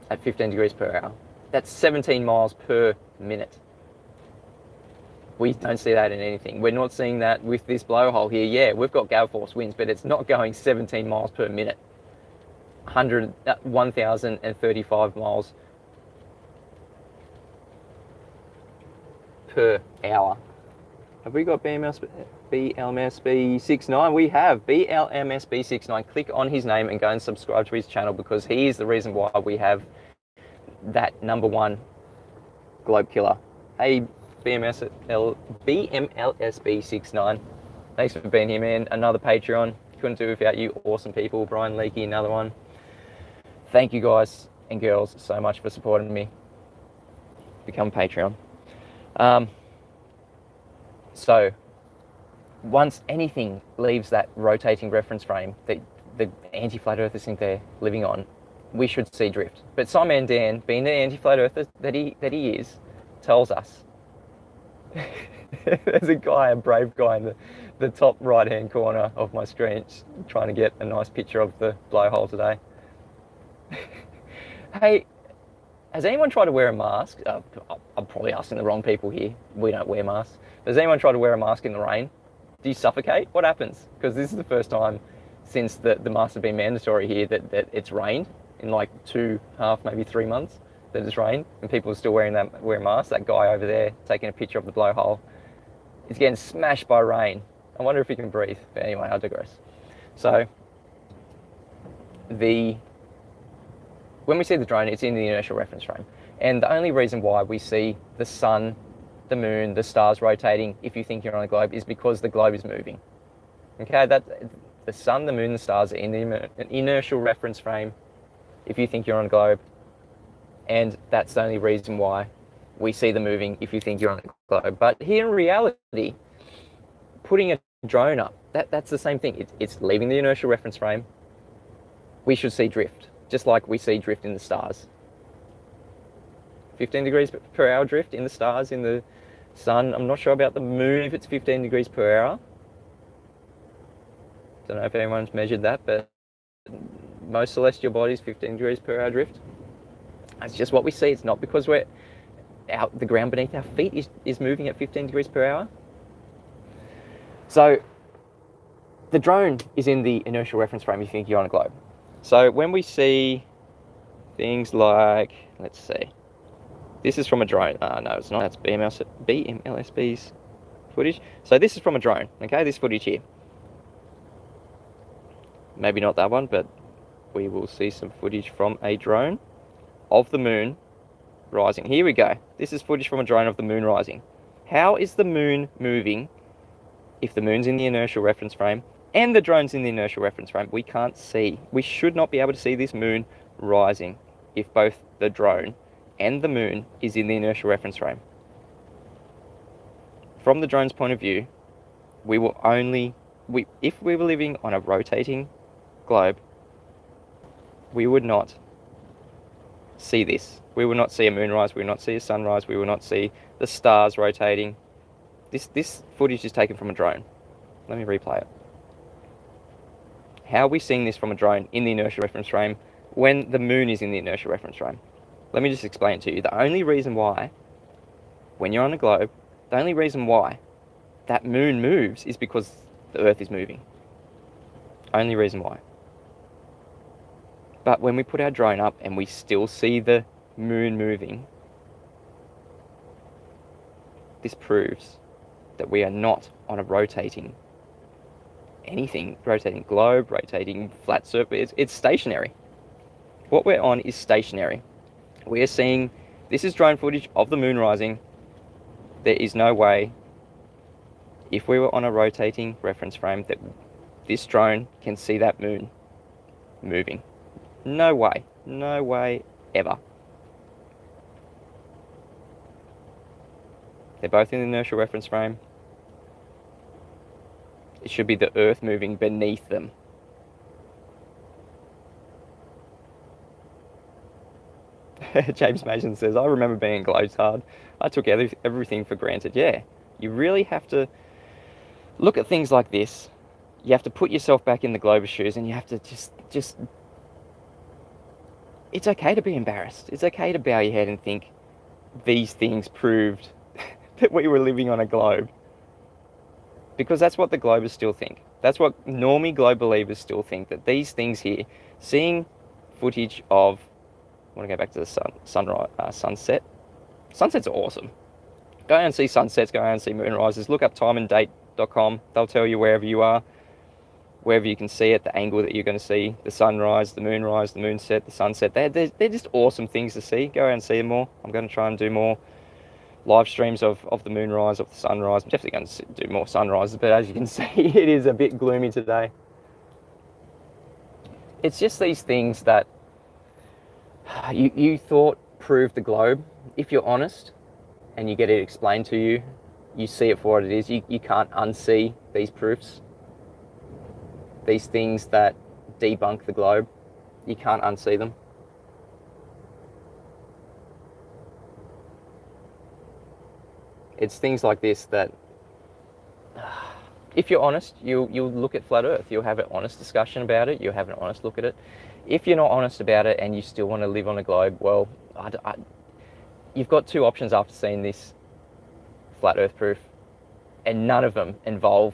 S1: at 15 degrees per hour. That's 17 miles per minute. We don't see that in anything. We're not seeing that with this blowhole here. Yeah, we've got gale force winds, but it's not going 17 miles per minute. 1,035 miles per hour. Have we got BLMSB69? We have BLMSB69. Click on his name and go and subscribe to his channel, because he is the reason why we have that #1 globe killer. Hey, BMLSB69. Thanks for being here, man. Another Patreon. Couldn't do without you awesome people. Brian Leakey, another one. Thank you guys and girls so much for supporting me. Become Patreon. So once anything leaves that rotating reference frame that the anti-flat earthers think they're living on, we should see drift. But Simon Dan, being the anti-flat earther that he is, tells us. There's a guy, a brave guy in the top right hand corner of my screen, trying to get a nice picture of the blowhole today. Hey, has anyone tried to wear a mask? I'm probably asking the wrong people here. We don't wear masks. Has anyone tried to wear a mask in the rain? Do you suffocate? What happens? Because this is the first time since the masks have been mandatory here that it's rained in like 2.5, maybe 3 months that it's rained, and people are still wearing masks. That guy over there taking a picture of the blowhole is getting smashed by rain. I wonder if he can breathe. But anyway, I digress. So when we see the drone, it's in the inertial reference frame. And the only reason why we see the sun, the moon, the stars rotating, if you think you're on a globe, is because the globe is moving. Okay, the sun, the moon, the stars are in the inertial reference frame if you think you're on a globe. And that's the only reason why we see them moving if you think you're on a globe. But here in reality, putting a drone up, that's the same thing. It's leaving the inertial reference frame. We should see drift, just like we see drift in the stars. 15 degrees per hour drift in the stars, in the sun. I'm not sure about the moon if it's 15 degrees per hour. Don't know if anyone's measured that, but most celestial bodies, 15 degrees per hour drift. That's just what we see. It's not because we're out, the ground beneath our feet is moving at 15 degrees per hour. So the drone is in the inertial reference frame if you think you're on a globe. So when we see things like, let's see, this is from a drone. No, it's not. That's BMLSB's footage. So this is from a drone, okay? This footage here. Maybe not that one, but we will see some footage from a drone of the moon rising. Here we go. This is footage from a drone of the moon rising. How is the moon moving if the moon's in the inertial reference frame and the drone's in the inertial reference frame? We can't see. We should not be able to see this moon rising if both the drone and the moon is in the inertial reference frame. From the drone's point of view, we will only, if we were living on a rotating globe, we would not see this. We will not see a moonrise, we will not see a sunrise, we will not see the stars rotating. This footage is taken from a drone. Let me replay it. How are we seeing this from a drone in the inertial reference frame when the moon is in the inertial reference frame? Let me just explain to you. The only reason why, when you're on a globe, the only reason why that moon moves is because the Earth is moving. Only reason why. But when we put our drone up and we still see the moon moving, this proves that we are not on a rotating anything, rotating globe, rotating flat surface. It's stationary. What we're on is stationary. We are seeing, this is drone footage of the moon rising. There is no way, if we were on a rotating reference frame, that this drone can see that moon moving. No way. No way ever. They're both in the inertial reference frame. It should be the Earth moving beneath them. James Mason says, I remember being in globes hard. I took everything for granted. Yeah, you really have to look at things like this. You have to put yourself back in the glober's shoes, and you have to just it's okay to be embarrassed. It's okay to bow your head and think these things proved that we were living on a globe. Because that's what the globers still think. That's what normie globe believers still think, that these things here, seeing footage of, I want to go back to the sunset. Sunsets are awesome. Go out and see sunsets, go out and see moonrises. Look up timeanddate.com. They'll tell you wherever you are, wherever you can see it, the angle that you're going to see, the sunrise, the moonset, the sunset. They're just awesome things to see. Go out and see them more. I'm going to try and do more live streams of the moonrise, of the sunrise. I'm definitely going to do more sunrises, but as you can see, it is a bit gloomy today. It's just these things that you thought proved the globe. If you're honest and you get it explained to you, you see it for what it is. You can't unsee these proofs. These things that debunk the globe, you can't unsee them. It's things like this that, if you're honest, you'll look at flat Earth. You'll have an honest discussion about it. You'll have an honest look at it. If you're not honest about it and you still want to live on a globe, well, you've got two options after seeing this flat Earth proof, and none of them involve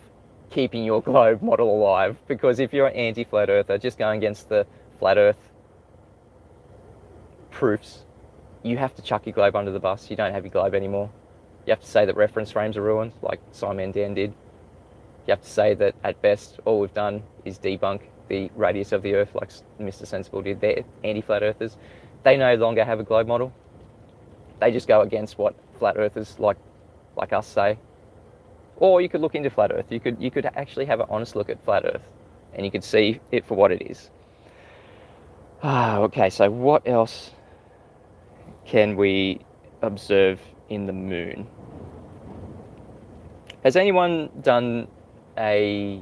S1: keeping your globe model alive. Because if you're an anti-flat Earther, just going against the flat Earth proofs, you have to chuck your globe under the bus. You don't have your globe anymore. You have to say that reference frames are ruined, like Simon Dan did. You have to say that at best, all we've done is debunk the radius of the Earth, like Mr. Sensible did. They're anti-flat Earthers. They no longer have a globe model. They just go against what flat Earthers like us say. Or you could look into flat Earth. You could actually have an honest look at flat Earth, and you could see it for what it is. Okay, so what else can we observe in the moon? Has anyone done a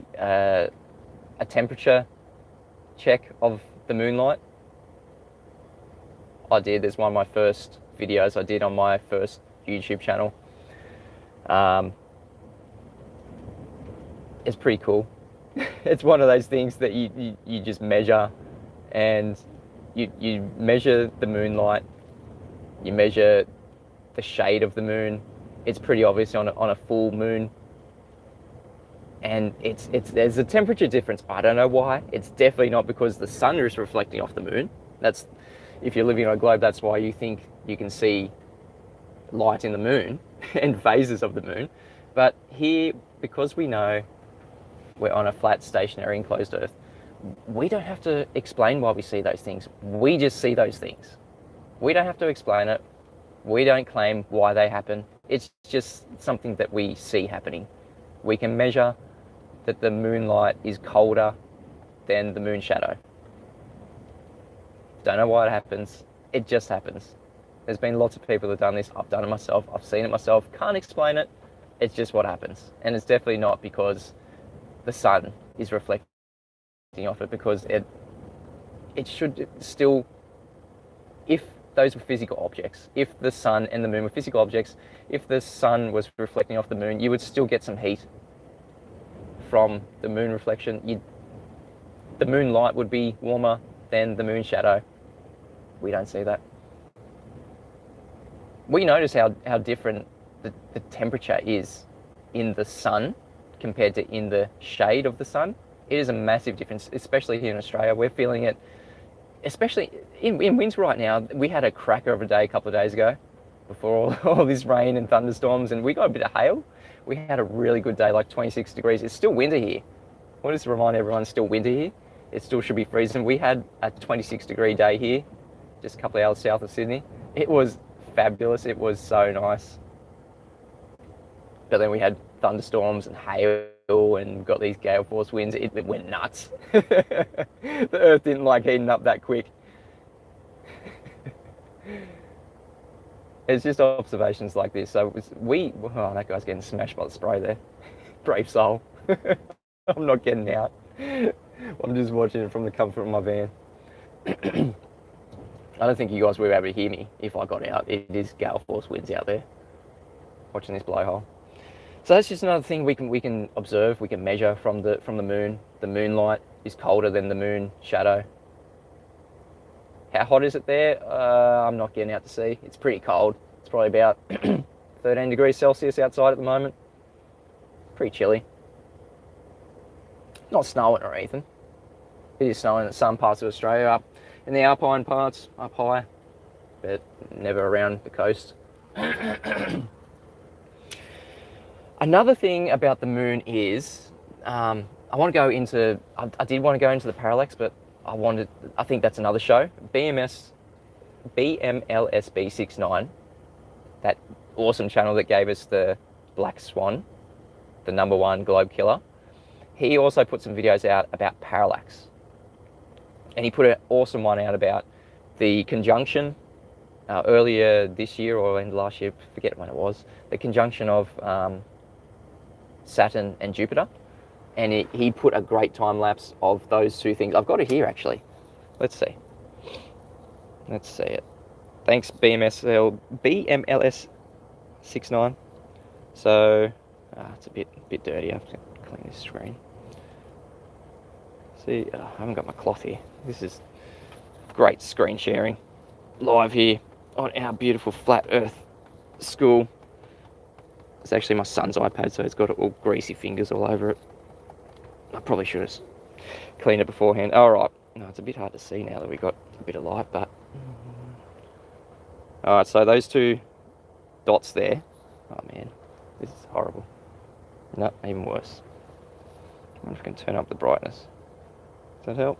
S1: temperature check of the moonlight? I did. There's one of my first videos I did on my first YouTube channel. It's pretty cool. It's one of those things that you just measure, and you measure the moonlight, you measure the shade of the moon. It's pretty obvious on a full moon, and there's a temperature difference. I don't know why. It's definitely not because the sun is reflecting off the moon. That's, if you're living on a globe, that's why you think you can see light in the moon and phases of the moon. But here, because we know we're on a flat, stationary, enclosed Earth, we don't have to explain why we see those things. We just see those things. We don't have to explain it. We don't claim why they happen. It's just something that we see happening. We can measure that the moonlight is colder than the moon shadow. Don't know why it happens. It just happens. There's been lots of people that have done this. I've done it myself. I've seen it myself. Can't explain it. It's just what happens. And it's definitely not because the sun is reflecting off it, because it should still, if those were physical objects, if the sun and the moon were physical objects, if the sun was reflecting off the moon, you would still get some heat from the moon reflection. The moonlight would be warmer than the moon shadow. We don't see that. We notice how different the temperature is in the sun compared to in the shade of the sun. It is a massive difference, especially here in Australia. We're feeling it, especially in winds right now. We had a cracker of a day a couple of days ago before all this rain and thunderstorms, and we got a bit of hail. We had a really good day, like 26 degrees. It's still winter here. I want to remind everyone, it's still winter here. It still should be freezing. We had a 26-degree day here, just a couple of hours south of Sydney. It was fabulous. It was so nice. But then we had thunderstorms and hail, and got these gale force winds. It went nuts. The Earth didn't like heating up that quick. It's just observations like this. So oh, that guy's getting smashed by the spray there. Brave soul. I'm not getting out. I'm just watching it from the comfort of my van. I don't think you guys will be able to hear me if I got out. It is gale force winds out there. Watching this blowhole. So that's just another thing we can observe, we can measure from the moon. The moonlight is colder than the moon shadow. How hot is it there? I'm not getting out to see. It's pretty cold. It's probably about 13 degrees Celsius outside at the moment. Pretty chilly. Not snowing or anything. It is snowing in some parts of Australia, up in the alpine parts, up high, but never around the coast. Another thing about the moon is, I want to go into, I did want to go into the parallax, but I think that's another show. BMLSB69, that awesome channel that gave us the Black Swan, the #1 globe killer. He also put some videos out about parallax. And he put an awesome one out about the conjunction earlier this year or in last year, forget when it was, the conjunction of Saturn and Jupiter. And he put a great time lapse of those two things. I've got it here actually. Let's see. Let's see it. Thanks BMLS69. So it's a bit dirty. I have to clean this screen. See, I haven't got my cloth here. This is great screen sharing live here on our beautiful flat Earth school. It's actually my son's iPad, so it's got all greasy fingers all over it. I probably should have cleaned it beforehand. All right. No, it's a bit hard to see now that we've got a bit of light, but all right. So those two dots there. Oh man, this is horrible. No, even worse. I wonder if I can turn up the brightness. Does that help?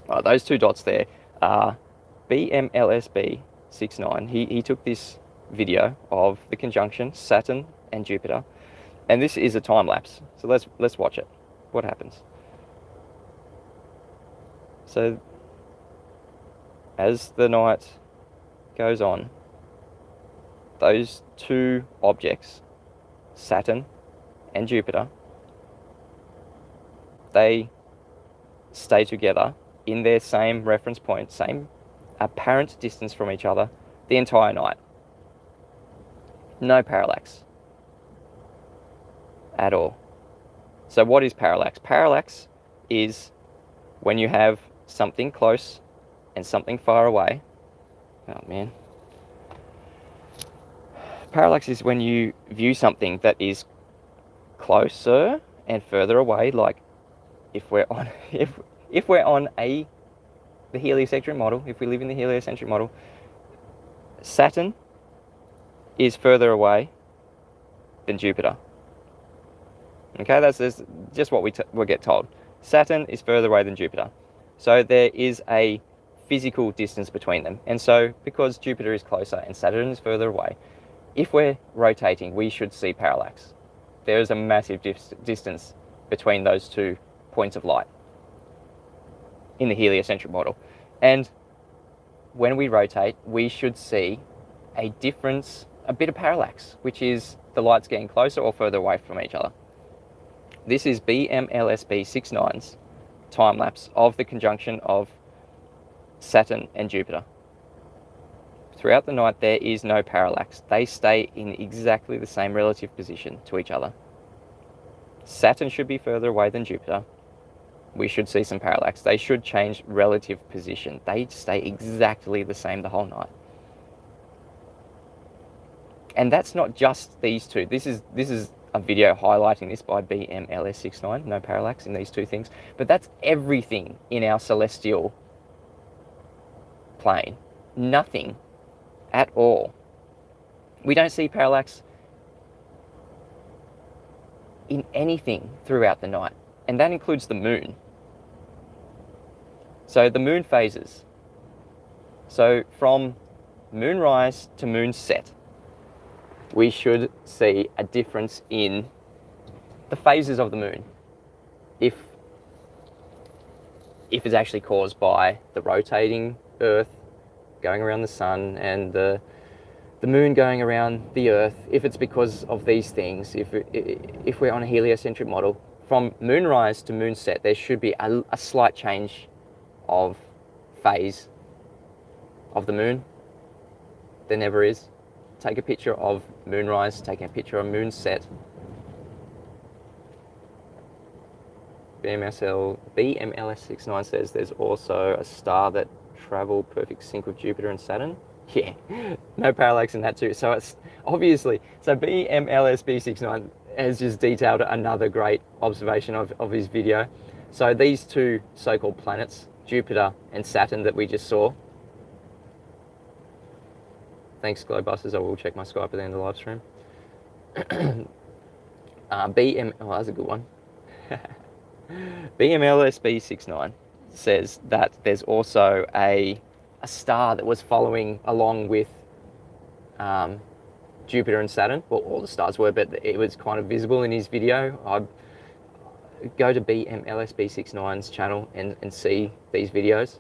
S1: Oh, those two dots there are BMLSB69. He took this video of the conjunction Saturn and Jupiter, and this is a time lapse. So let's watch it. What happens? So as the night goes on, those two objects, Saturn and Jupiter, they stay together in their same reference point, same apparent distance from each other the entire night. No parallax at all. So what is parallax? Parallax is when you have something close and something far away. Oh man. Parallax is when you view something that is closer and further away, like if we're on the heliocentric model, if we live in the heliocentric model, Saturn is further away than Jupiter. Okay, that's just what we get told. Saturn is further away than Jupiter. So there is a physical distance between them. And so because Jupiter is closer and Saturn is further away, if we're rotating, we should see parallax. There is a massive distance between those two points of light in the heliocentric model. And when we rotate, we should see a difference, a bit of parallax, which is the light's getting closer or further away from each other. This is BMLSB69's time lapse of the conjunction of Saturn and Jupiter. Throughout the night, there is no parallax. They stay in exactly the same relative position to each other. Saturn should be further away than Jupiter. We should see some parallax. They should change relative position. They stay exactly the same the whole night. And that's not just these two. This is a video highlighting this by BMLS69, no parallax in these two things. But that's everything in our celestial plane. Nothing at all. We don't see parallax in anything throughout the night. And that includes the moon. So the moon phases. So from moonrise to moonset, we should see a difference in the phases of the moon. If it's actually caused by the rotating Earth going around the sun and the moon going around the Earth, if it's because of these things, if we're on a heliocentric model, from moonrise to moonset, there should be a slight change of phase of the moon. There never is. Take a picture of moonrise, take a picture of moonset. BMLS69 says there's also a star that travel perfect sync with Jupiter and Saturn. Yeah, no parallax in that too. So it's obviously, so BMLSB69 has just detailed another great observation of his video. So these two so-called planets, Jupiter and Saturn, that we just saw. Thanks, Globebusters. I will check my Skype at the end of the live stream. Oh, that's a good one. BMLSB69 says that there's also a star that was following along with Jupiter and Saturn. Well, all the stars were, but it was kind of visible in his video. I'd go to BMLSB69's channel and see these videos.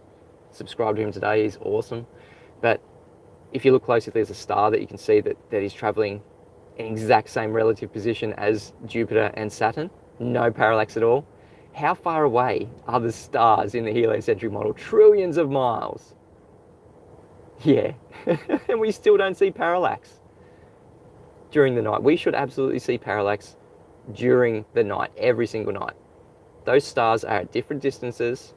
S1: Subscribe to him today, he's awesome. But if you look closely, there's a star that you can see that is traveling in exact same relative position as Jupiter and Saturn. No parallax at all. How far away are the stars in the heliocentric model? Trillions of miles. Yeah, and we still don't see parallax during the night. We should absolutely see parallax during the night, every single night. Those stars are at different distances,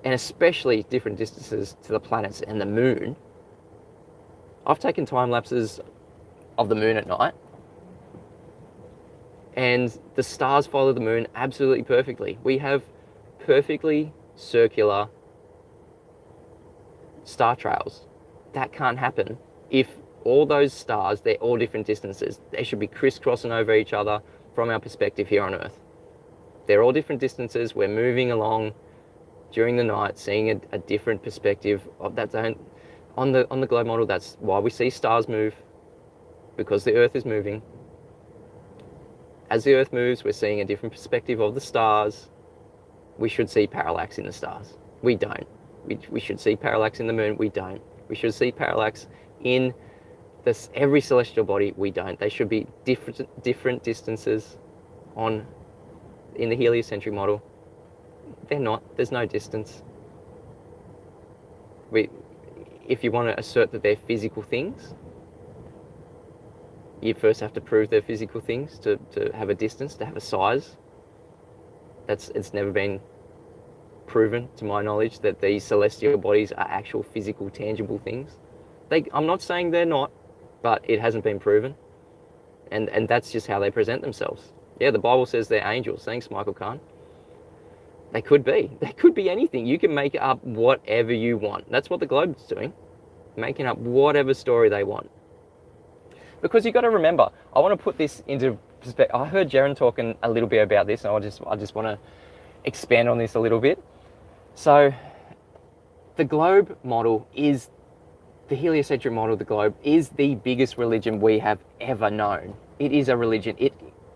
S1: and especially different distances to the planets and the moon. I've taken time lapses of the moon at night, and the stars follow the moon absolutely perfectly. We have perfectly circular star trails. That can't happen if all those stars, they're all different distances. They should be crisscrossing over each other from our perspective here on Earth. They're all different distances. We're moving along during the night, seeing a different perspective of that. On the globe model, that's why we see stars move, because the Earth is moving. As the Earth moves, we're seeing a different perspective of the stars. We should see parallax in the stars. We don't. We should see parallax in the moon. We don't. We should see parallax in every celestial body. We don't. They should be different distances in the heliocentric model. They're not. There's no distance. If you want to assert that they're physical things, you first have to prove they're physical things to have a distance, to have a size. It's never been proven, to my knowledge, that these celestial bodies are actual physical, tangible things. I'm not saying they're not, but it hasn't been proven. And that's just how they present themselves. Yeah, the Bible says they're angels. Thanks, Michael Kahn. They could be. They could be anything. You can make up whatever you want. That's what the globe's doing. Making up whatever story they want. Because you've got to remember, I want to put this into perspective. I heard Jaron talking a little bit about this, and I just want to expand on this a little bit. So, the globe model is, the heliocentric model of the globe is the biggest religion we have ever known. It is a religion.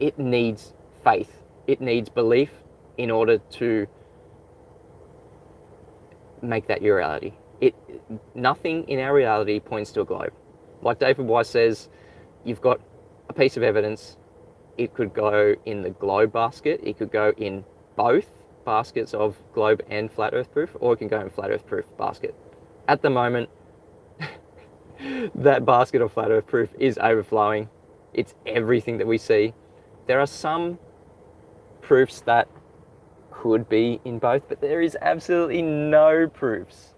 S1: It needs faith. It needs belief in order to make that your reality. Nothing in our reality points to a globe. Like David Weiss says, you've got a piece of evidence. It could go in the globe basket. It could go in both baskets of globe and flat earth proof, or it can go in flat earth proof basket. At the moment, that basket of flat earth proof is overflowing. It's everything that we see. There are some proofs that could be in both, but there is absolutely no proofs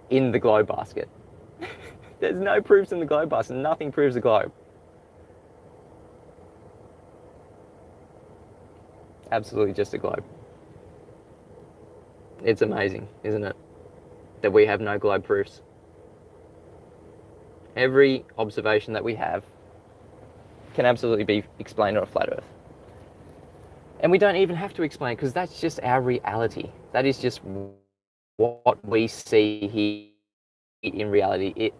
S1: in the globe basket. There's no proofs in the globe basket. Nothing proves the globe. Absolutely just a globe. It's amazing, isn't it? That we have no globe proofs. Every observation that we have can absolutely be explained on a flat earth. And we don't even have to explain, because that's just our reality. That is just what we see here in reality.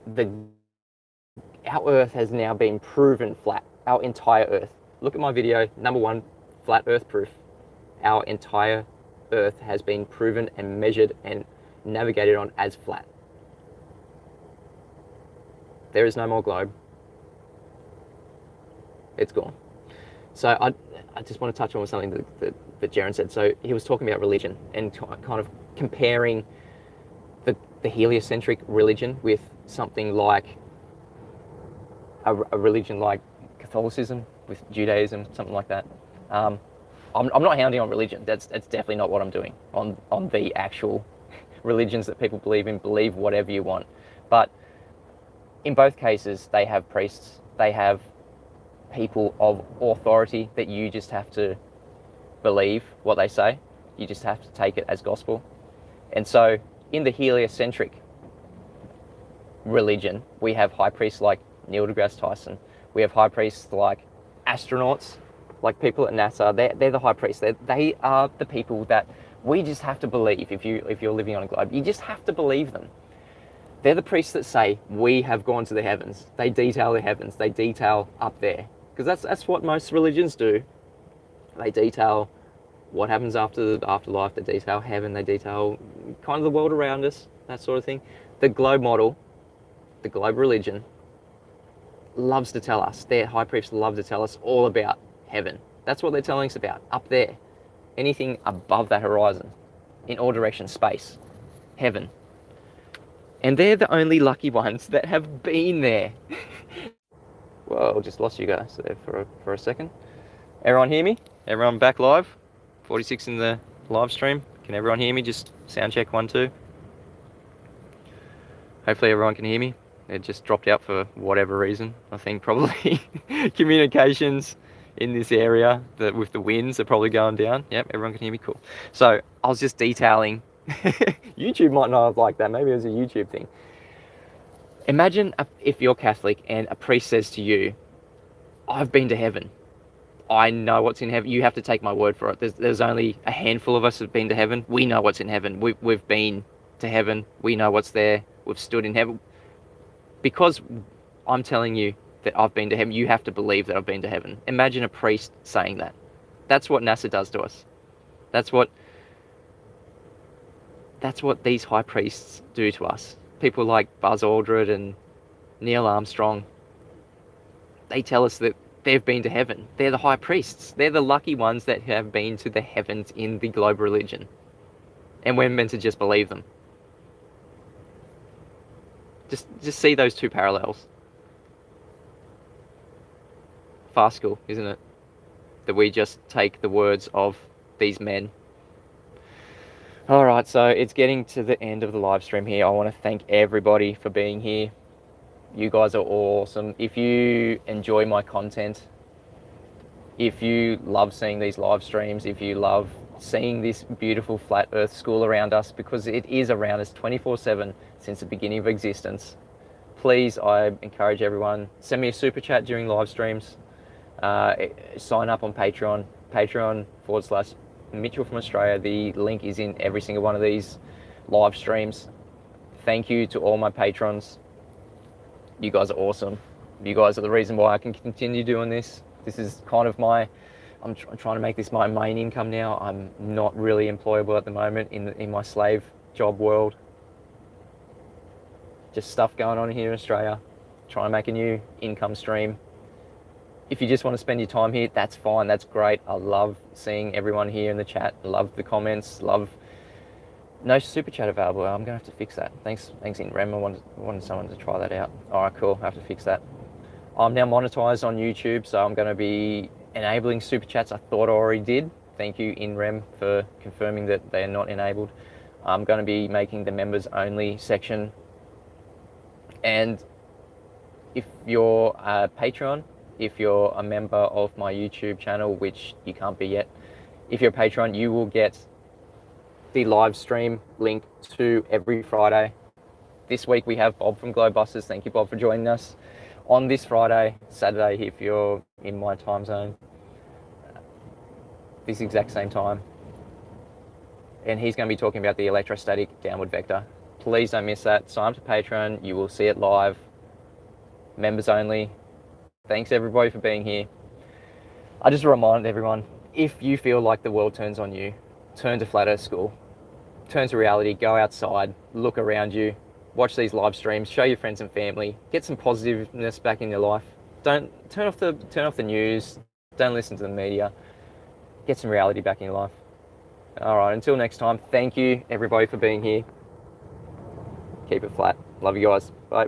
S1: Our earth has now been proven flat. Our entire earth. Look at my video, number 1, flat earth proof. Our entire earth has been proven and measured and navigated on as flat. There is no more globe. It's gone. So I just want to touch on something that Jaron said. So he was talking about religion and kind of comparing the heliocentric religion with something like a religion like Catholicism, with Judaism, something like that. I'm not hounding on religion. That's definitely not what I'm doing on the actual religions that people believe in. Believe whatever you want, but in both cases, they have priests. They have people of authority that you just have to believe what they say. You just have to take it as gospel. And so in the heliocentric religion, we have high priests like Neil deGrasse Tyson. We have high priests like astronauts, like people at NASA, they're the high priests. They are the people that we just have to believe. If you're living on a globe, you just have to believe them. They're the priests that say we have gone to the heavens. They detail the heavens. They detail up there, because that's what most religions do. They detail what happens after the afterlife. They detail heaven. They detail kind of the world around us, that sort of thing. The globe model, the globe religion, loves to tell us. Their high priests love to tell us all about heaven. That's what they're telling us about, up there. Anything above that horizon, in all directions, space, heaven. And they're the only lucky ones that have been there. Well, just lost you guys there for a second. Everyone hear me? Everyone back live? 46 in the live stream. Can everyone hear me? Just sound check 1, 2. Hopefully everyone can hear me. It just dropped out for whatever reason. I think probably communications in this area with the winds are probably going down. Yep, everyone can hear me. Cool. So I was just detailing. YouTube might not have liked that. Maybe it was a YouTube thing. Imagine if you're Catholic and a priest says to you, I've been to heaven. I know what's in heaven. You have to take my word for it. There's only a handful of us who've been to heaven. We know what's in heaven. We've been to heaven. We know what's there. We've stood in heaven. Because I'm telling you that I've been to heaven, you have to believe that I've been to heaven. Imagine a priest saying that. That's what NASA does to us. That's what these high priests do to us. People like Buzz Aldrin and Neil Armstrong, they tell us that they've been to heaven. They're the high priests. They're the lucky ones that have been to the heavens in the globe religion. And we're meant to just believe them. Just see those two parallels. Farcical, isn't it? That we just take the words of these men. Alright, so it's getting to the end of the live stream here. I want to thank everybody for being here. You guys are awesome. If you enjoy my content, if you love seeing these live streams, if you love seeing this beautiful flat earth school around us, because it is around us 24/7 since the beginning of existence, please, I encourage everyone, send me a super chat during live streams. Sign up on Patreon, Patreon.com/Mitchell from Australia. The link is in every single one of these live streams. Thank you to all my patrons. You guys are awesome. You guys are the reason why I can continue doing this. This is kind of I'm trying to make this my main income now. I'm not really employable at the moment in my slave job world. Just stuff going on here in Australia. Trying to make a new income stream. If you just want to spend your time here, that's fine. That's great. I love seeing everyone here in the chat. I love the comments. No super chat available. I'm gonna have to fix that. Thanks in Rem. I wanted someone to try that out. All right, cool. I have to fix that. I'm now monetized on YouTube, so I'm gonna be enabling super chats. I thought I already did. Thank you, InRem, for confirming that they are not enabled. I'm gonna be making the members only section. And if you're a Patreon, if you're a member of my YouTube channel, which you can't be yet, if you're a Patreon, you will get the live stream link to every Friday. This week we have Bob from Globebusters. Thank you, Bob, for joining us on this Friday, Saturday, if you're in my time zone, this exact same time. And he's going to be talking about the electrostatic downward vector. Please don't miss that. Sign up to Patreon. You will see it live. Members only. Thanks everybody for being here. I just remind everyone, if you feel like the world turns on you, turn to Flat Earth School. Turn to reality, go outside, look around you, watch these live streams, show your friends and family, get some positiveness back in your life. Don't turn off the news, don't listen to the media. Get some reality back in your life. All right, until next time, thank you everybody for being here. Keep it flat. Love you guys. Bye.